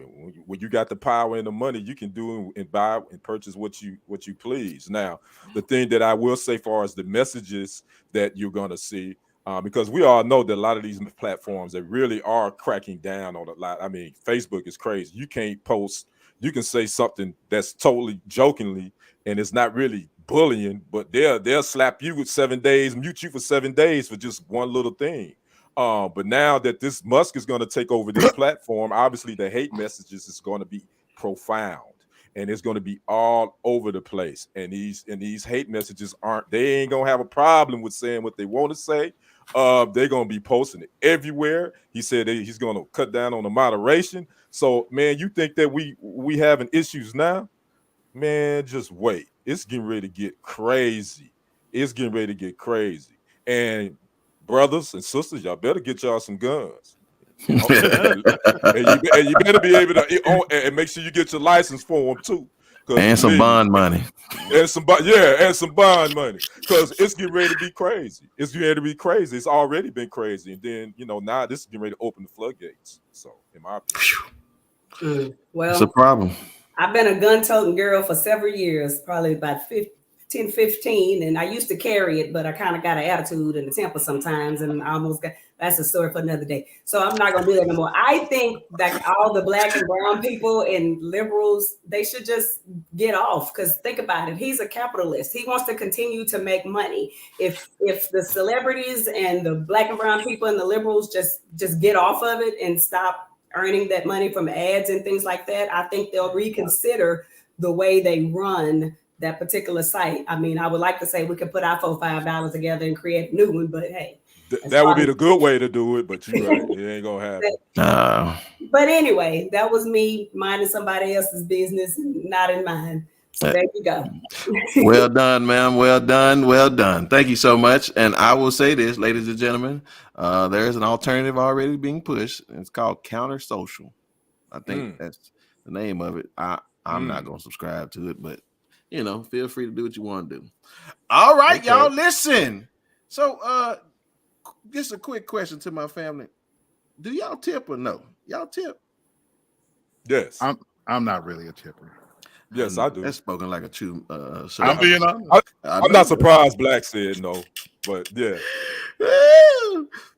When you got the power and the money, you can do and buy and purchase what you please. Now, the thing that I will say, far as the messages that you're going to see, because we all know that a lot of these platforms, they really are cracking down on a lot. I mean, Facebook is crazy. You can't post, you can say something that's totally jokingly, and it's not really bullying, but they'll slap you with 7 days, mute you for 7 days for just one little thing. But now that this Musk is going to take over this platform, obviously the hate messages is going to be profound, and it's going to be all over the place. And these hate messages they ain't gonna have a problem with saying what they want to say. They're gonna be posting it everywhere. He said he's gonna cut down on the moderation. So, man, you think that we having issues now? Man, just wait. It's getting ready to get crazy. It's getting ready to get crazy. And brothers and sisters, y'all better get y'all some guns. and you better be able to and make sure you get your license for them too. And some bond money. And some bond money. Because it's getting ready to be crazy. It's getting ready to be crazy. It's already been crazy. And then, you know, now this is getting ready to open the floodgates. So, in my opinion. Well, it's a problem. I've been a gun-toting girl for several years, probably about 10, 15, and I used to carry it, but I kind of got an attitude and a temper sometimes, and I almost got, that's a story for another day. So I'm not going to do that anymore. I think that all the black and brown people and liberals, they should just get off, because think about it. He's a capitalist. He wants to continue to make money. If the celebrities and the black and brown people and the liberals just get off of it and stop earning that money from ads and things like that, I think they'll reconsider the way they run that particular site. I mean, I would like to say we could put our $4-5 together and create a new one, but hey. That would be the good way to do it, but you're right. It ain't going to happen. But anyway, that was me minding somebody else's business, not in mine. There you go. Well done, ma'am. Well done. Well done. Thank you so much. And I will say this, ladies and gentlemen, there is an alternative already being pushed. It's called Counter Social. I think that's the name of it. I'm not going to subscribe to it, but feel free to do what you want to do. All right, y'all, listen. So just a quick question to my family. Do y'all tip or no? Y'all tip? Yes. I'm not really a tipper. Yes, I do. That's spoken like a true. I'm being honest. I'm not surprised Black said no, but yeah.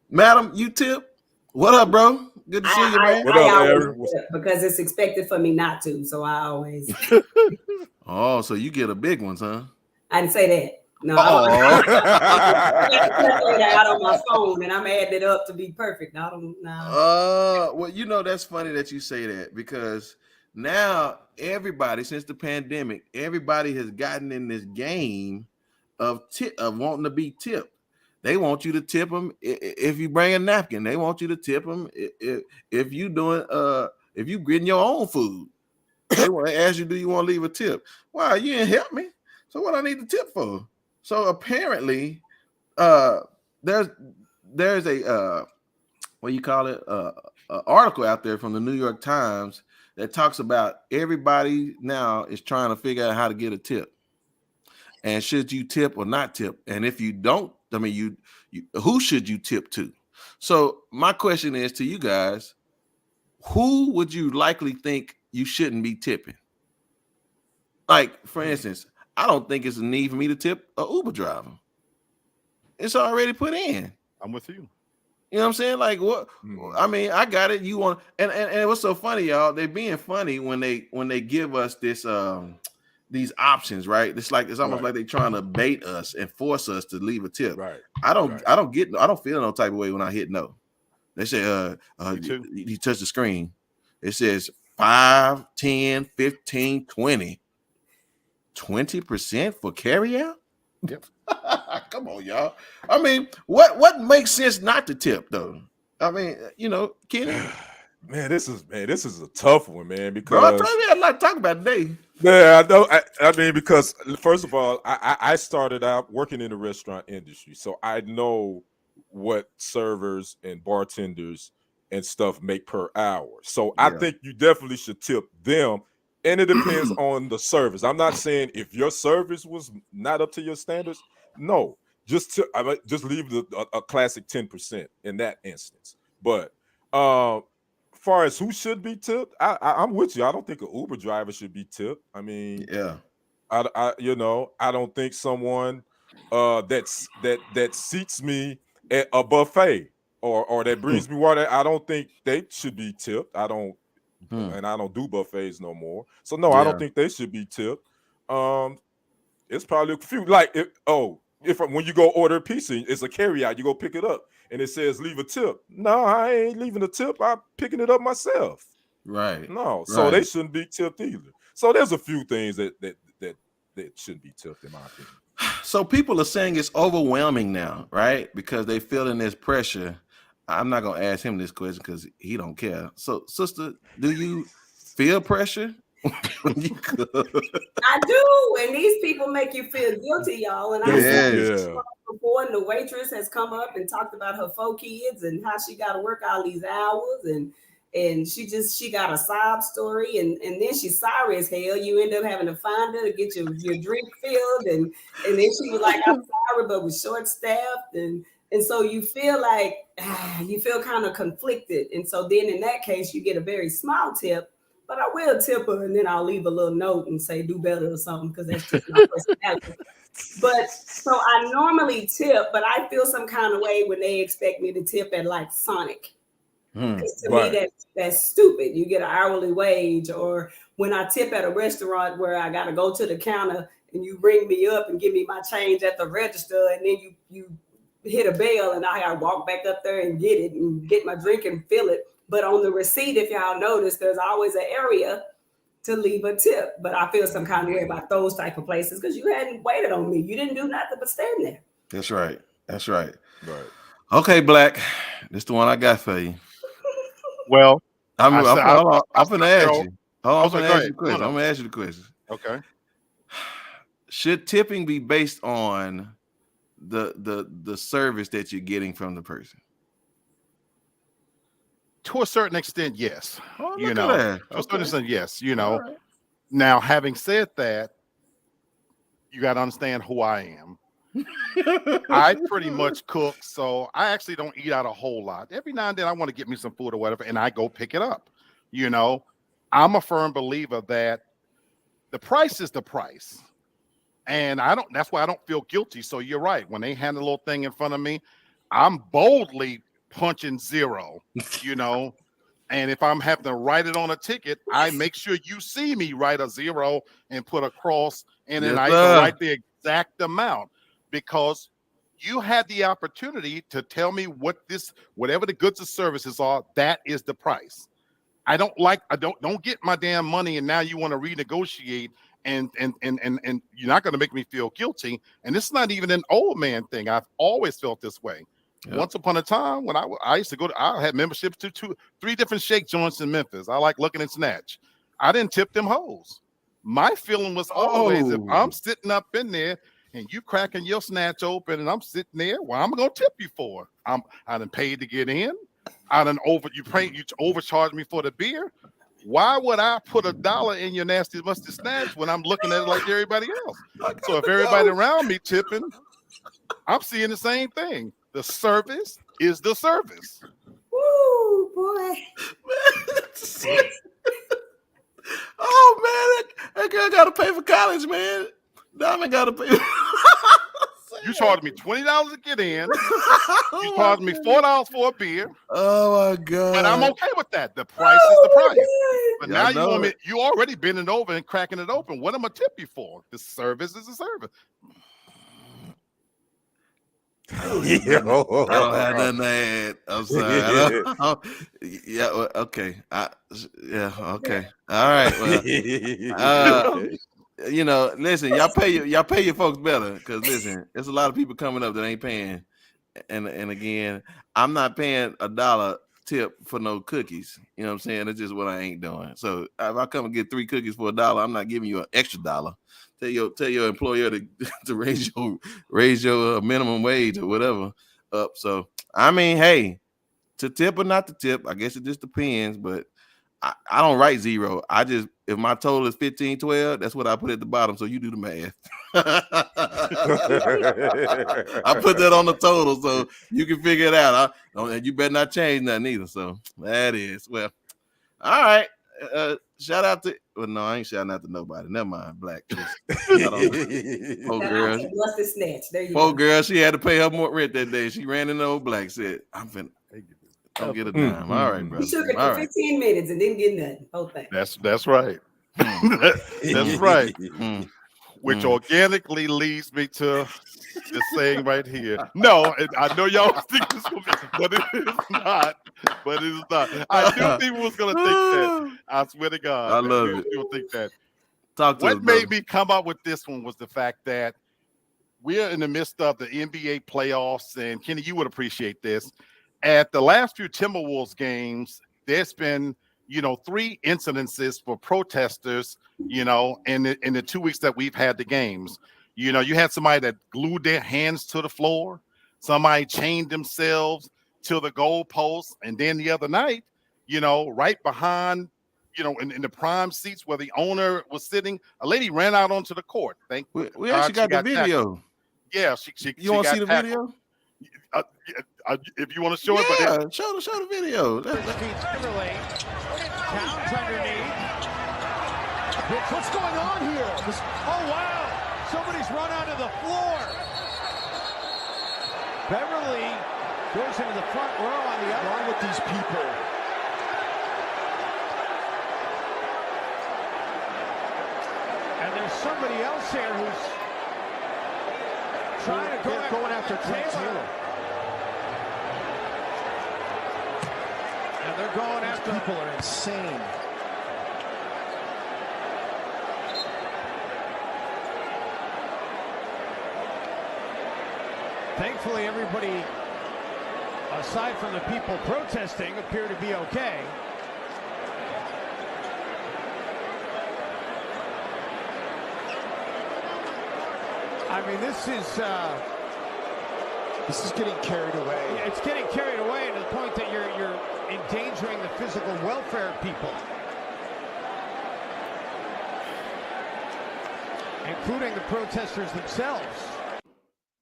Madam, you tip? What up, bro? Good to see you, man. What up, Aaron? Because it's expected for me not to, so I always. Oh, so you get a big one, huh? I didn't say that. No, I don't out on my phone, and I'm adding it up to be perfect. I don't know. Well, that's funny that you say that because now everybody, since the pandemic, everybody has gotten in this game of wanting to be tipped. They want you to tip them if you bring a napkin. They want you to tip them if you doing if you getting your own food. They want to ask you, do you want to leave a tip? Wow, you didn't help me. So what I need the tip for? So apparently, there's a what you call it, article out there from the New York Times that talks about everybody now is trying to figure out how to get a tip, and should you tip or not tip, and if you don't, I mean, you who should you tip to? So my question is to you guys: who would you likely think you shouldn't be tipping? Like, for instance, I don't think it's a need for me to tip an Uber driver. It's already put in. I'm with you. You know what I'm saying? Like, what? I mean, I got it. You want and what's so funny, y'all? They're being funny when they give us this these options, right? It's almost like they're trying to bait us and force us to leave a tip. Right. I don't feel no type of way when I hit no. They say you touch the screen. It says 5, 10, 15, 20. 20% for carry out? Yep. Come on, y'all. I mean, what makes sense not to tip though? I mean, Kenny. Man, this is a tough one, man. Because bro, I told you I had a lot to talk about today. Yeah, I know. I mean, because first of all, I started out working in the restaurant industry, so I know what servers and bartenders and stuff make per hour. So I think you definitely should tip them. And it depends on the service. I'm not saying if your service was not up to your standards, no, just leave a classic 10% in that instance. But far as who should be tipped, I'm with you. I don't think an Uber driver should be tipped. I mean, I don't think someone that seats me at a buffet or that brings me water, I don't think they should be tipped. I don't. And I don't do buffets no more. So no, I don't think they should be tipped. It's probably a few when you go order a pizza, it's a carry out, you go pick it up and it says leave a tip. No, I ain't leaving a tip. I'm picking it up myself. Right. No, so they shouldn't be tipped either. So there's a few things that shouldn't be tipped in my opinion. So people are saying it's overwhelming now, right? Because they feeling this pressure. I'm not gonna ask him this question because he don't care. So, sister, do you feel pressure when you cook? I do, and these people make you feel guilty, y'all. And I said before, and the waitress has come up and talked about her 4 kids and how she got to work all these hours, and she got a sob story, and then she's sorry as hell. You end up having to find her to get your drink filled, and then she was like, I'm sorry, but was short staffed, and so you feel like kind of conflicted. And so then in that case, you get a very small tip, but I will tip her and then I'll leave a little note and say, do better or something, because that's just my personality. But so I normally tip, but I feel some kind of way when they expect me to tip at like Sonic. Because to me, that's stupid. You get an hourly wage. Or when I tip at a restaurant where I got to go to the counter and you ring me up and give me my change at the register, and then you hit a bell and I gotta walk back up there and get it and get my drink and fill it. But on the receipt, if y'all notice, there's always an area to leave a tip. But I feel some kind of way about those type of places because you hadn't waited on me. You didn't do nothing but stand there. That's right. Right. Okay, Black. This is the one I got for you. Well, I'm gonna ask you. I'm gonna ask you the question. Okay. should tipping be based on the service that you're getting from the person? To a certain extent, yes. Oh, You look know, at that. to a certain extent, yes. You All know, right. now having said that, you got to understand who I am. I pretty much cook, so I actually don't eat out a whole lot. Every now and then I want to get me some food or whatever, and I go pick it up. You know, I'm a firm believer that the price is the price. And that's why I don't feel guilty. So you're right. When they hand a little thing in front of me, I'm boldly punching zero, you know. And if I'm having to write it on a ticket, I make sure you see me write a zero and put a cross, and then I even write the exact amount, because you had the opportunity to tell me whatever the goods or services are, that is the price. I don't get my damn money, and now you want to renegotiate, and you're not going to make me feel guilty. And this is not even an old man thing. I've always felt this way. Yep. Once upon a time, when I used to go I had memberships to 3 different shake joints in Memphis. I like looking at Snatch. I didn't tip them hoes. My feeling was always, if I'm sitting up in there and you cracking your Snatch open and I'm sitting there, well, I'm gonna tip you for. I done paid to get in. You overcharged me for the beer. Why would I put $1 in your nasty mustard Snatch when I'm looking at it like everybody else? So if everybody around me tipping, I'm seeing the same thing. The service is the service. Woo, boy. Oh man, that girl gotta pay for college, man. Diamond gotta pay. You charged me $20 to get in. You charged me $4 for a beer. Oh my god! But I'm okay with that. The price is the price. But now you want me? You already bending over and cracking it open. What am I tip you for? The service is a service. I don't have nothing to add. I'm sorry. Yeah. Okay. Yeah. Okay. All right. Well, you know, listen. Y'all pay your folks better, because listen, there's a lot of people coming up that ain't paying, and again, I'm not paying $1 tip for no cookies. You know what I'm saying? That's just what I ain't doing. So if I come and get 3 cookies for $1, I'm not giving you an extra $1. Tell your employer to raise your minimum wage or whatever up. So I mean, hey, to tip or not to tip, I guess it just depends. But I don't write zero. I just, if my total is 15.12, that's what I put at the bottom. So you do the math. I put that on the total so you can figure it out. And you better not change nothing either. So that is, well, all right. Shout out to, well, no, I ain't shouting out to nobody. Never mind, Black. Poor girl. Poor girl, she had to pay her more rent that day. She ran in the old Black, said, I'm get a dime. All right, bro. He shook it for 15 minutes and didn't get nothing. Oh, thank. That's right. That's right. Which organically leads me to this saying right here. No, I know y'all think this will be, but it is not. But it is not. I knew people was gonna think that. I swear to God. I love it. People think that. What made me come up with this one was the fact that we're in the midst of the NBA playoffs, and Kenny, you would appreciate this. At the last few Timberwolves games, there's been 3 incidences for protesters, in the 2 weeks that we've had the games. You had somebody that glued their hands to the floor, somebody chained themselves to the goalpost, and then the other night, right behind, in the prime seats where the owner was sitting, a lady ran out onto the court. We actually got the video. Tackled. Yeah, you want to see the video? If you want to show it, but show the video. Beverly, Towns underneath. What's going on here? Oh wow! Somebody's run onto the floor. Beverly goes into the front row on the other. What's wrong with these people? And there's somebody else here who's trying to go after Taylor. And they're going after. People are insane. Thankfully, everybody, aside from the people protesting, appear to be okay. I mean, this is getting carried away. Yeah, it's getting carried away to the point that you're endangering the physical welfare of people, including the protesters themselves.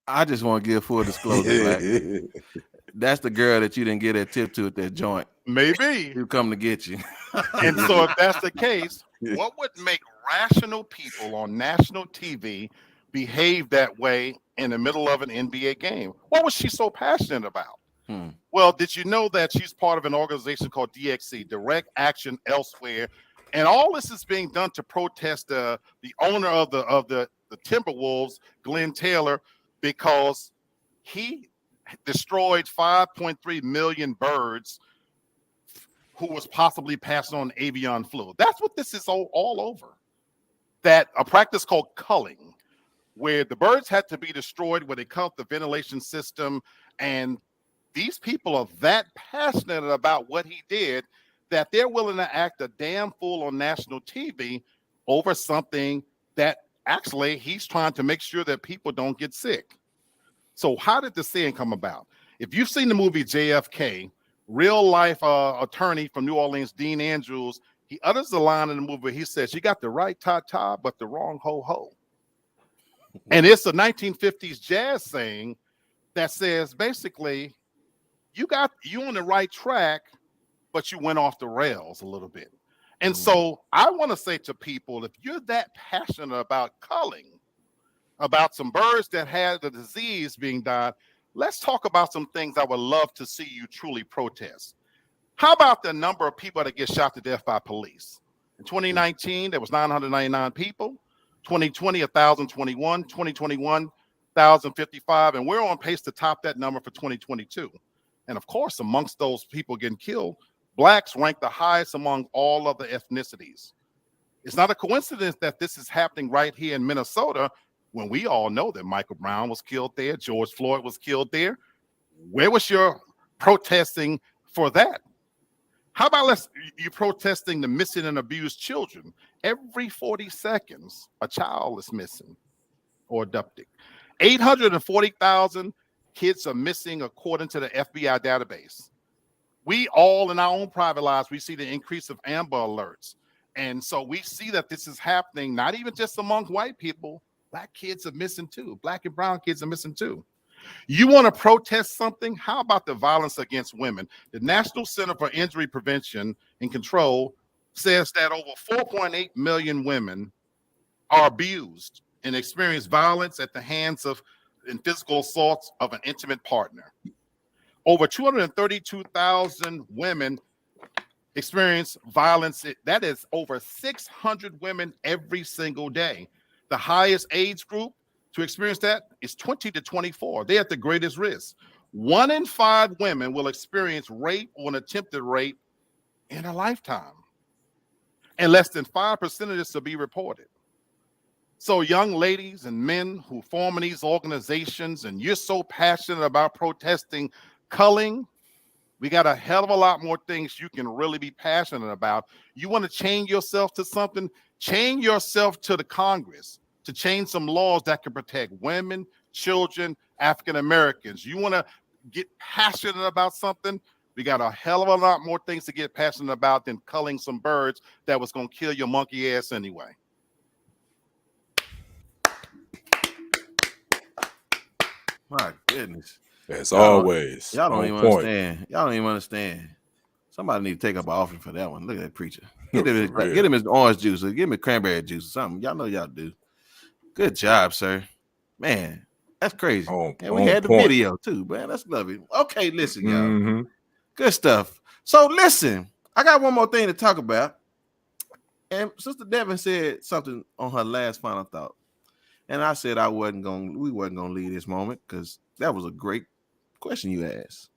I just want to give full disclosure, Black. That's the girl that you didn't get that tip to at that joint. Maybe. Who come to get you. And so if that's the case, what would make rational people on national TV behave that way in the middle of an NBA game? What was she so passionate about? Well, did you know that she's part of an organization called DXC, Direct Action Elsewhere? And all this is being done to protest the owner of the Timberwolves, Glenn Taylor, because he destroyed 5.3 million birds who was possibly passing on avian flu. That's what this is all over. That a practice called culling, where the birds had to be destroyed, where they cut the ventilation system. And these people are that passionate about what he did that they're willing to act a damn fool on national TV over something that actually he's trying to make sure that people don't get sick. So how did the saying come about? If you've seen the movie JFK, real life attorney from New Orleans, Dean Andrews, he utters the line in the movie where he says, "You got the right ta-ta, but the wrong ho-ho." And it's a 1950s jazz saying that says basically, you on the right track, but you went off the rails a little bit. And so I want to say to people, if you're that passionate about culling, about some birds that had the disease being died, let's talk about some things I would love to see you truly protest. How about the number of people that get shot to death by police? In 2019, there was 999 people. 2020, 1,021. 2021, 1,055. And we're on pace to top that number for 2022. And of course, amongst those people getting killed, Blacks rank the highest among all other ethnicities. It's not a coincidence that this is happening right here in Minnesota, when we all know that Michael Brown was killed there, George Floyd was killed there. Where was your protesting for that? How about you protesting the missing and abused children? Every 40 seconds, a child is missing or abducted. 840,000 kids are missing according to the FBI database. We all in our own private lives, we see the increase of Amber Alerts. And so we see that this is happening, not even just among white people. Black kids are missing too. Black and brown kids are missing too. You want to protest something? How about the violence against women? The National Center for Injury Prevention and Control says that over 4.8 million women are abused and experience violence at the hands of and physical assaults of an intimate partner. Over 232,000 women experience violence. That is over 600 women every single day. The highest age group to experience that is 20 to 24. They're at the greatest risk. 1 in 5 women will experience rape or an attempted rape in a lifetime. And less than 5% of this will be reported. So young ladies and men who form in these organizations, and you're so passionate about protesting culling, we got a hell of a lot more things you can really be passionate about. You want to chain yourself to something? Chain yourself to the Congress to change some laws that can protect women, children, African Americans. You want to get passionate about something? We got a hell of a lot more things to get passionate about than culling some birds that was going to kill your monkey ass anyway. My goodness. As always. Y'all don't even understand. Y'all don't even understand. Somebody need to take up an offering for that one. Look at that preacher. Get him his orange juice or give him cranberry juice or something. Y'all know y'all do. Good job, sir. Man, that's crazy. And we had the video too, man. That's lovely. Okay, listen, y'all. Mm-hmm. Good stuff. So listen, I got one more thing to talk about. And Sister Devin said something on her last final thought. And I said we wasn't gonna leave this moment because that was a great question you asked.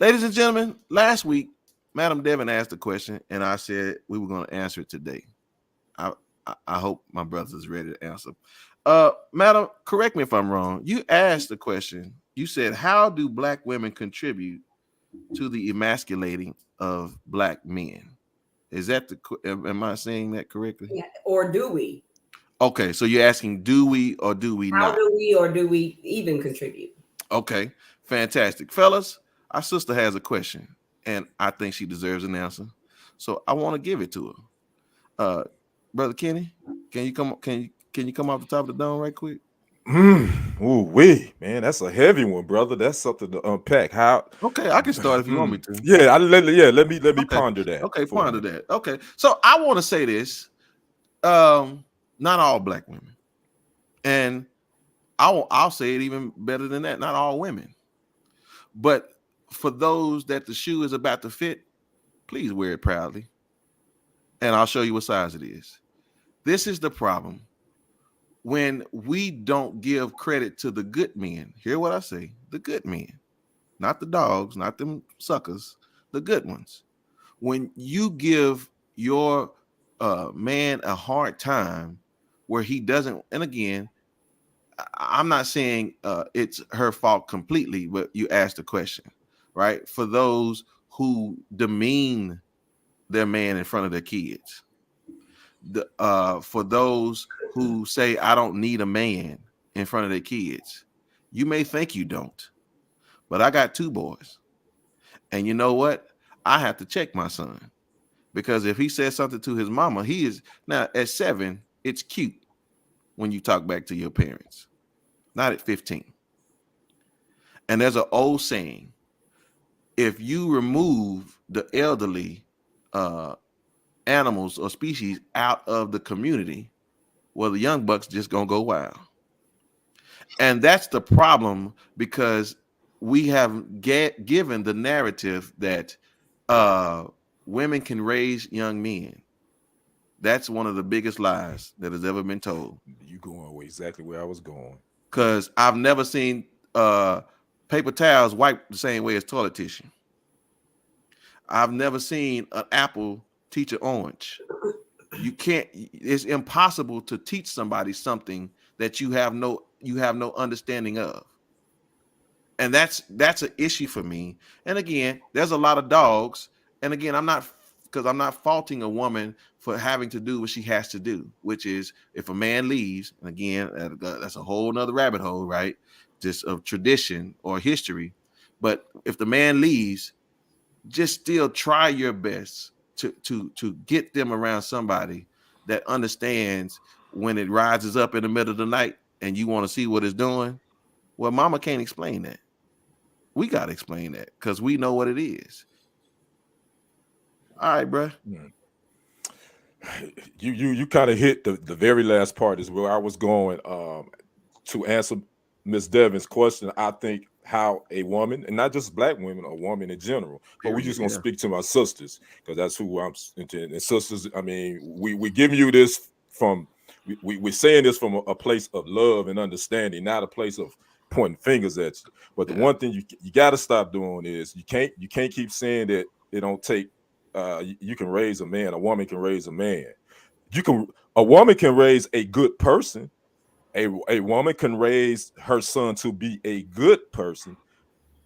Ladies and gentlemen, last week, Madam Devin asked a question, and I said we were going to answer it today. I hope my brother's ready to answer. Madam, correct me if I'm wrong. You asked the question. You said, how do Black women contribute to the emasculating of Black men? Is that am I saying that correctly? Yeah, or do we? Okay, so you're asking, do we or do we How not? do we or do we even contribute? Okay, fantastic. Fellas, our sister has a question, and I think she deserves an answer. So I want to give it to her. Brother Kenny, can you come off the top of the dome right quick? Ooh, wee, man, that's a heavy one, brother. That's something to unpack. How? Okay, I can start if you want me to. Yeah, let me Okay. ponder that. Okay, for a ponder minute. that. Okay, so I want to say this. Not all black women, and I'll say it even better than that. Not all women, but for those that the shoe is about to fit, please wear it proudly, and I'll show you what size it is. This is the problem. When we don't give credit to the good men, hear what I say, the good men, not the dogs, not them suckers, the good ones. When you give your man a hard time where he doesn't, and again, I'm not saying it's her fault completely, but you asked the question, right? For those who demean their man in front of their kids, for those who say I don't need a man in front of their kids, you may think you don't, but I got 2 boys, and you know what? I have to check my son because if he says something to his mama, he is now at 7. It's cute when you talk back to your parents, not at 15. And there's an old saying: if you remove the elderly animals or species out of the community, well, the young bucks just gonna go wild. And that's the problem because we have given the narrative that women can raise young men. That's one of the biggest lies that has ever been told. You going exactly where I was going. Because I've never seen paper towels wiped the same way as toilet tissue. I've never seen an apple teach an orange. You can't. It's impossible to teach somebody something that you have no understanding of. And that's an issue for me. And again, there's a lot of dogs. And again, I'm not faulting a woman for having to do what she has to do, which is if a man leaves, and again, that's a whole nother rabbit hole, right? Just of tradition or history. But if the man leaves, just still try your best to get them around somebody that understands when it rises up in the middle of the night and you want to see what it's doing. Well, mama can't explain that. We got to explain that because we know what it is. All right, bro. You kind of hit the very last part is where I was going to answer Miss Devin's question. I think how a woman, and not just black women, a woman in general, but we're just gonna speak to my sisters because that's who I'm into. And sisters, I mean, we giving you this from we're saying this from a place of love and understanding, not a place of pointing fingers at you. But the one thing you got to stop doing is you can't keep saying that it don't take. You can raise a man. A woman can raise a man. A woman can raise a good person. A woman can raise her son to be a good person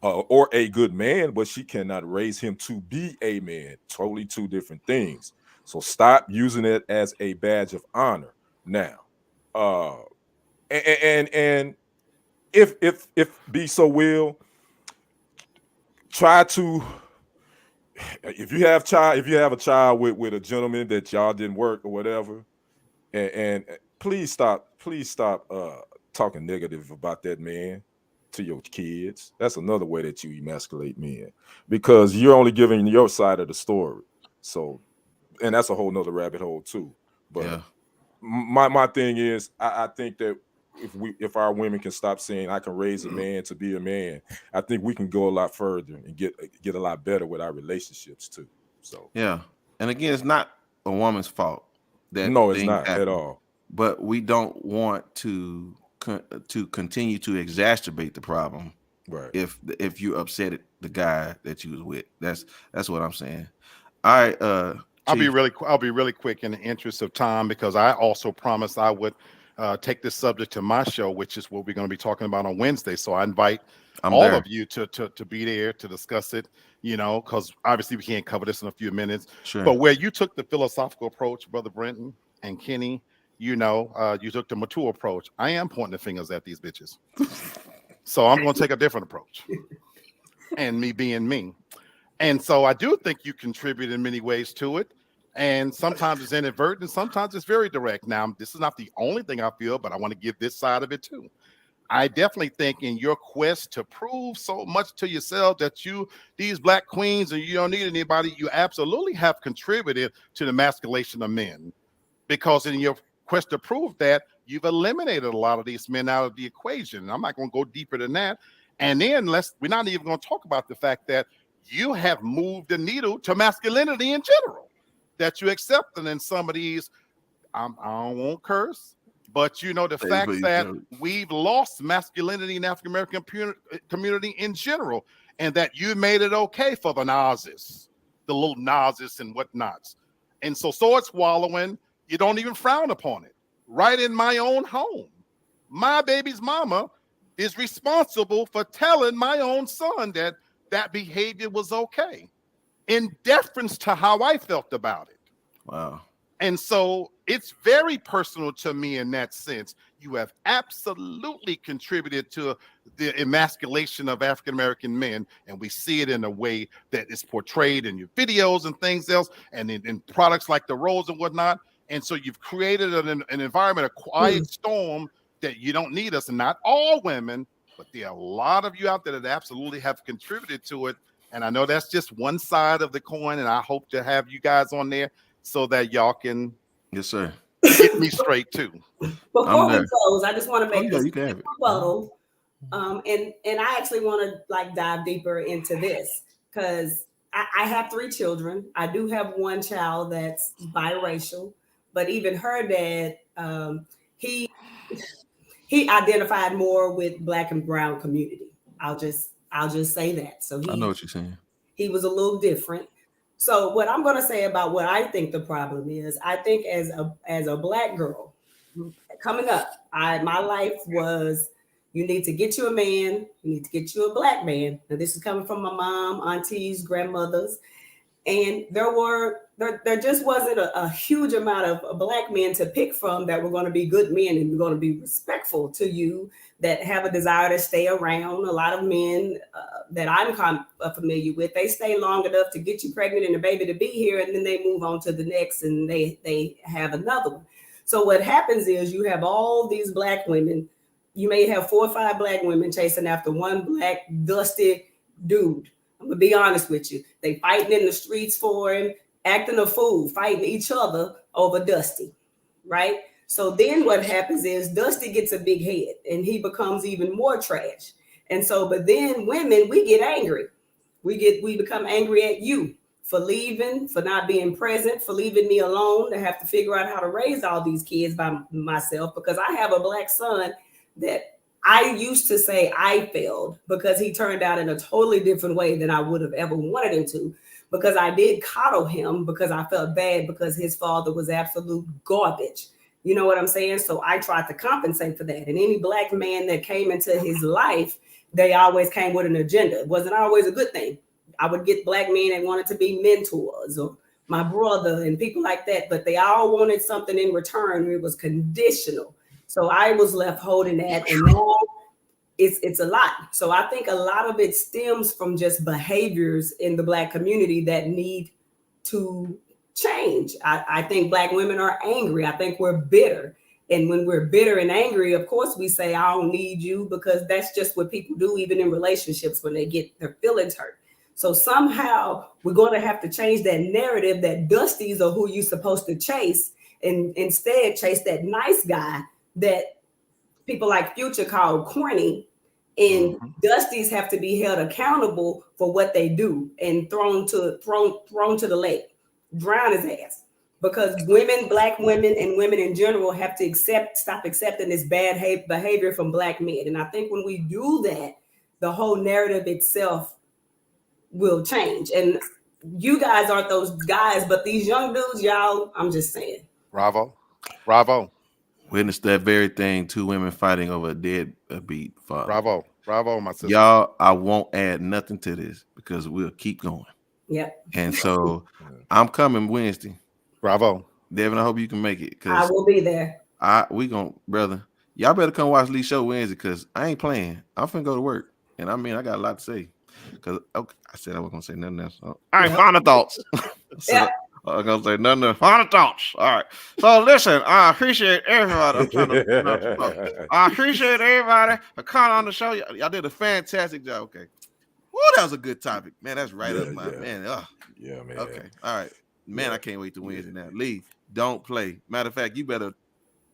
or a good man, but she cannot raise him to be a man. Totally 2 different things. So stop using it as a badge of honor. Now, and if be so will, try to. If you have a child with a gentleman that y'all didn't work or whatever, and please stop talking negative about that man to your kids. That's another way that you emasculate men because you're only giving your side of the story. So, and that's a whole nother rabbit hole too. But my thing is, I think that if our women can stop saying I can raise a man to be a man, I think we can go a lot further and get a lot better with our relationships too. So yeah, and again, it's not a woman's fault that no, it's not at all. But we don't want to continue to exacerbate the problem. Right. If you upset the guy that you was with, that's what I'm saying. All right. I'll be really quick in the interest of time because I also promised I would take this subject to my show, which is what we're going to be talking about on Wednesday. So I invite all of you to be there to discuss it, because obviously we can't cover this in a few minutes. Sure. But where you took the philosophical approach, Brother Brenton and Kenny, you took the mature approach. I am pointing the fingers at these bitches. So I'm going to take a different approach. And me being me. And so I do think you contribute in many ways to it. And sometimes it's inadvertent, sometimes it's very direct. Now, this is not the only thing I feel, but I want to give this side of it too. I definitely think in your quest to prove so much to yourself that these black queens, and you don't need anybody, you absolutely have contributed to the emasculation of men. Because in your quest to prove that, you've eliminated a lot of these men out of the equation. And I'm not going to go deeper than that. And then we're not even going to talk about the fact that you have moved the needle to masculinity in general, that you accept them in some of these, I don't want to curse, but the fact that we've lost masculinity in African American community in general, and that you made it okay for the Nazis, the little Nazis and whatnots. And so sword swallowing, you don't even frown upon it. Right in my own home, my baby's mama is responsible for telling my own son that behavior was okay, in deference to how I felt about it. Wow. And so it's very personal to me in that sense. You have absolutely contributed to the emasculation of African-American men. And we see it in a way that is portrayed in your videos and things else, and in products like the Rose and whatnot. And so you've created an environment, a quiet storm that you don't need us. And not all women, but there are a lot of you out there that absolutely have contributed to it. And I know that's just one side of the coin. And I hope to have you guys on there so that y'all can get me straight too. Before we close, I just want to make this rebuttal. And I actually want to dive deeper into this because I have 3 children. I do have one child that's biracial, but even her dad, he identified more with Black and brown community. I'll just say that. So I know what you're saying. He was a little different. So what I'm going to say about what I think the problem is, I think as a Black girl coming up, my life was, you need to get you a man, you need to get you a Black man. Now this is coming from my mom, aunties, grandmothers, and there just wasn't a huge amount of Black men to pick from that were going to be good men and going to be respectful to you, that have a desire to stay around. A lot of men that I'm familiar with, they stay long enough to get you pregnant and a baby to be here, and then they move on to the next and they have another one. So what happens is you have all these Black women. You may have 4 or 5 Black women chasing after one Black dusty dude. I'm gonna be honest with you. They fighting in the streets for him, acting a fool, fighting each other over Dusty, right? So then what happens is Dusty gets a big head and he becomes even more trash. And so, but then women, we get angry. We become angry at you for leaving, for not being present, for leaving me alone to have to figure out how to raise all these kids by myself, because I have a Black son that I used to say I failed because he turned out in a totally different way than I would have ever wanted him to, because I did coddle him because I felt bad because his father was absolute garbage. You know what I'm saying? So I tried to compensate for that. And any Black man that came into his life, they always came with an agenda. It wasn't always a good thing. I would get Black men that wanted to be mentors or my brother and people like that, but they all wanted something in return. It was conditional. So I was left holding that, and now it's a lot. So I think a lot of it stems from just behaviors in the Black community that need to change. I think Black women are angry. I think we're bitter. And when we're bitter and angry, of course, we say, I don't need you, because that's just what people do, even in relationships, when they get their feelings hurt. So somehow we're going to have to change that narrative that Dusties are who you're supposed to chase, and instead chase that nice guy that people like Future call corny, and Dusties have to be held accountable for what they do and thrown to the lake, drown his ass. Because women, Black women, and women in general have to stop accepting this bad behavior from Black men. And I think when we do that, the whole narrative itself will change. And you guys aren't those guys, but these young dudes, y'all, I'm just saying. Bravo. Witness that very thing, 2 women fighting over a beat father. Bravo, my sister. Y'all, I won't add nothing to this because we'll keep going. Yep. And so I'm coming Wednesday. Bravo. Devin, I hope you can make it. I will be there. We gonna, brother. Y'all better come watch Lee's show Wednesday because I ain't playing. I'm finna go to work, and I mean I got a lot to say. Cause okay, I said I wasn't gonna say nothing else. All right, final thoughts. I'm gonna say nothing else. Final thoughts. All right. So listen, I appreciate everybody. I'm trying to. I appreciate everybody for coming on the show. Y'all did a fantastic job. Okay. Well, that was a good topic, man. That's right up my man. Yeah, man. Okay. All right, man. I can't wait to Wednesday now. Lee, don't play. Matter of fact, you better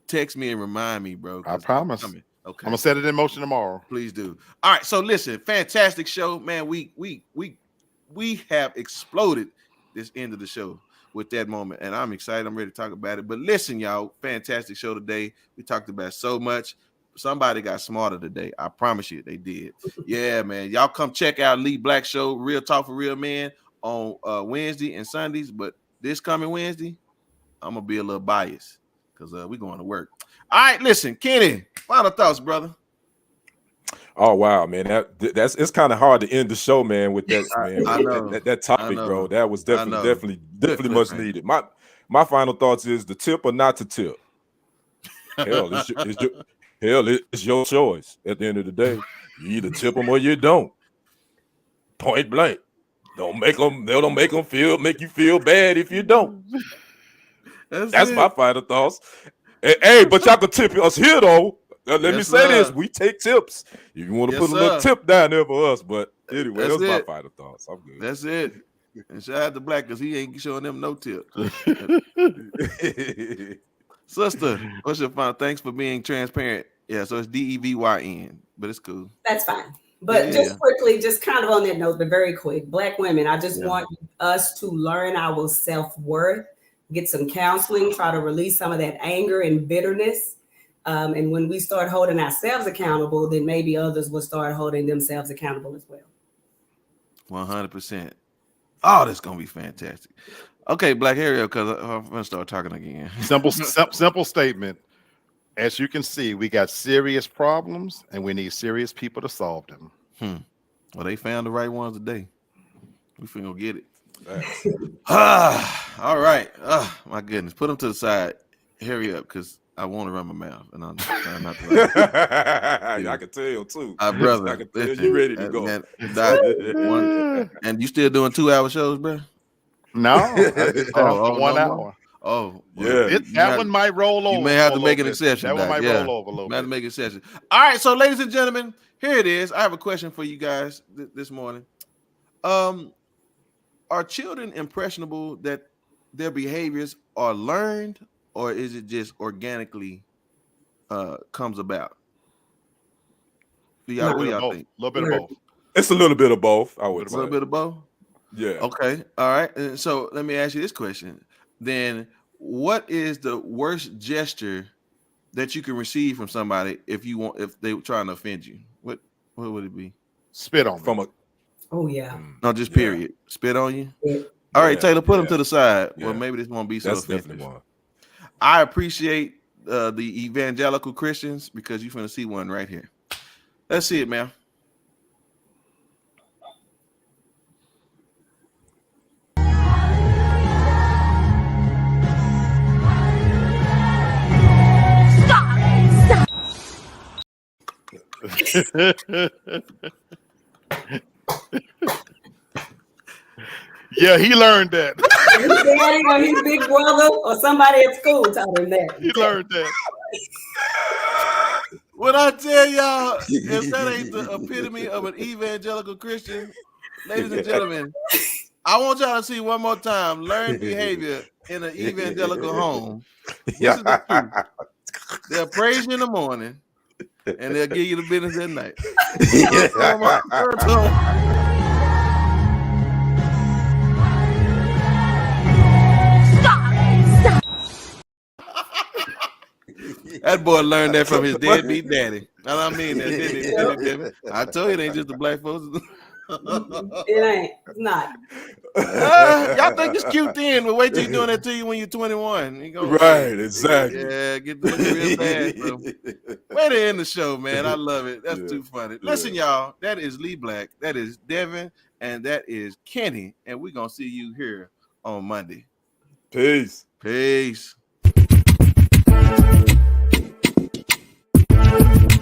text me and remind me, bro. I promise. Okay. I'm gonna set it in motion tomorrow. Please do. All right. So listen, fantastic show, man. We have exploded this end of the show with that moment, and I'm excited. I'm ready to talk about it. But listen, y'all, fantastic show today. We talked about so much. Somebody got smarter today. I promise you, they did. Yeah, man. Y'all come check out Lee Black Show, Real Talk for Real Men, on Wednesday and Sundays. But this coming Wednesday, I'm gonna be a little biased because we're going to work. All right, listen, Kenny, final thoughts, brother. Oh wow, man, that's it's kind of hard to end the show, man, with that, man. I know. That topic, bro. That was definitely much needed. My final thoughts is the tip or not to tip. Hell, it's your choice. At the end of the day, you either tip them or you don't. Point blank. Don't make them make you feel bad if you don't. That's my final thoughts. Hey, but y'all can tip us here though. Let me say this: we take tips. If you want to put a little tip down there for us, but anyway, that's my final thoughts. I'm good. That's it. And shout out to Black because he ain't showing them no tip. Sister, what's your final? Thanks for being transparent. Yeah, so it's DEVYN, but it's cool. That's fine. But just quickly, just kind of on that note, but very quick, Black women, I just want us to learn our self-worth, get some counseling, try to release some of that anger and bitterness. And when we start holding ourselves accountable, then maybe others will start holding themselves accountable as well. 100%. Oh, that's going to be fantastic. Okay, Black Ariel, because I'm going to start talking again. Simple statement. As you can see, we got serious problems, and we need serious people to solve them. Well, they found the right ones today. We finna get it. All right. My goodness. Put them to the side. Hurry up, because I want to run my mouth, and I'm trying not to. I can tell too, brother. I can tell you ready to go. And you still doing 2-hour shows, bro? No, 1 hour. Oh, yeah. That one might roll over. You may have to make an exception. That one might roll over a little bit. Have to make an exception. All right, so ladies and gentlemen, here it is. I have a question for you guys this morning. Are children impressionable that their behaviors are learned, or is it just organically comes about? What do y'all think? A little bit of both. It's a little bit of both, I would say. A little bit of both? Yeah. Okay. All right. And so let me ask you this question. Then what is the worst gesture that you can receive from somebody if they're trying to offend you? What would it be? Spit on from them. Oh yeah. No, just period. Spit on you. Yeah. All right, Taylor, put them to the side. Yeah. Well, maybe this won't be so offensive. I appreciate the evangelical Christians because you're going to see one right here. Let's see it, man. Yeah, he learned that. His big brother or somebody at school taught him that. He learned that. When I tell y'all, if that ain't the epitome of an evangelical Christian, ladies and gentlemen, I want y'all to see one more time learned behavior in an evangelical home. This is the truth. They'll praise you in the morning, and they'll give you the business at night. That boy learned that from his deadbeat daddy. I mean that, didn't he? I told you it ain't just the black folks. It ain't. It's not. Y'all think it's cute then, but wait till you're doing that to you when you're 21. Right, exactly. Yeah, get the real bad. So. Way to end the show, man. I love it. That's too funny. Listen, y'all, that is Lee Black, that is Devin, and that is Kenny, and we're going to see you here on Monday. Peace. Peace. Bye.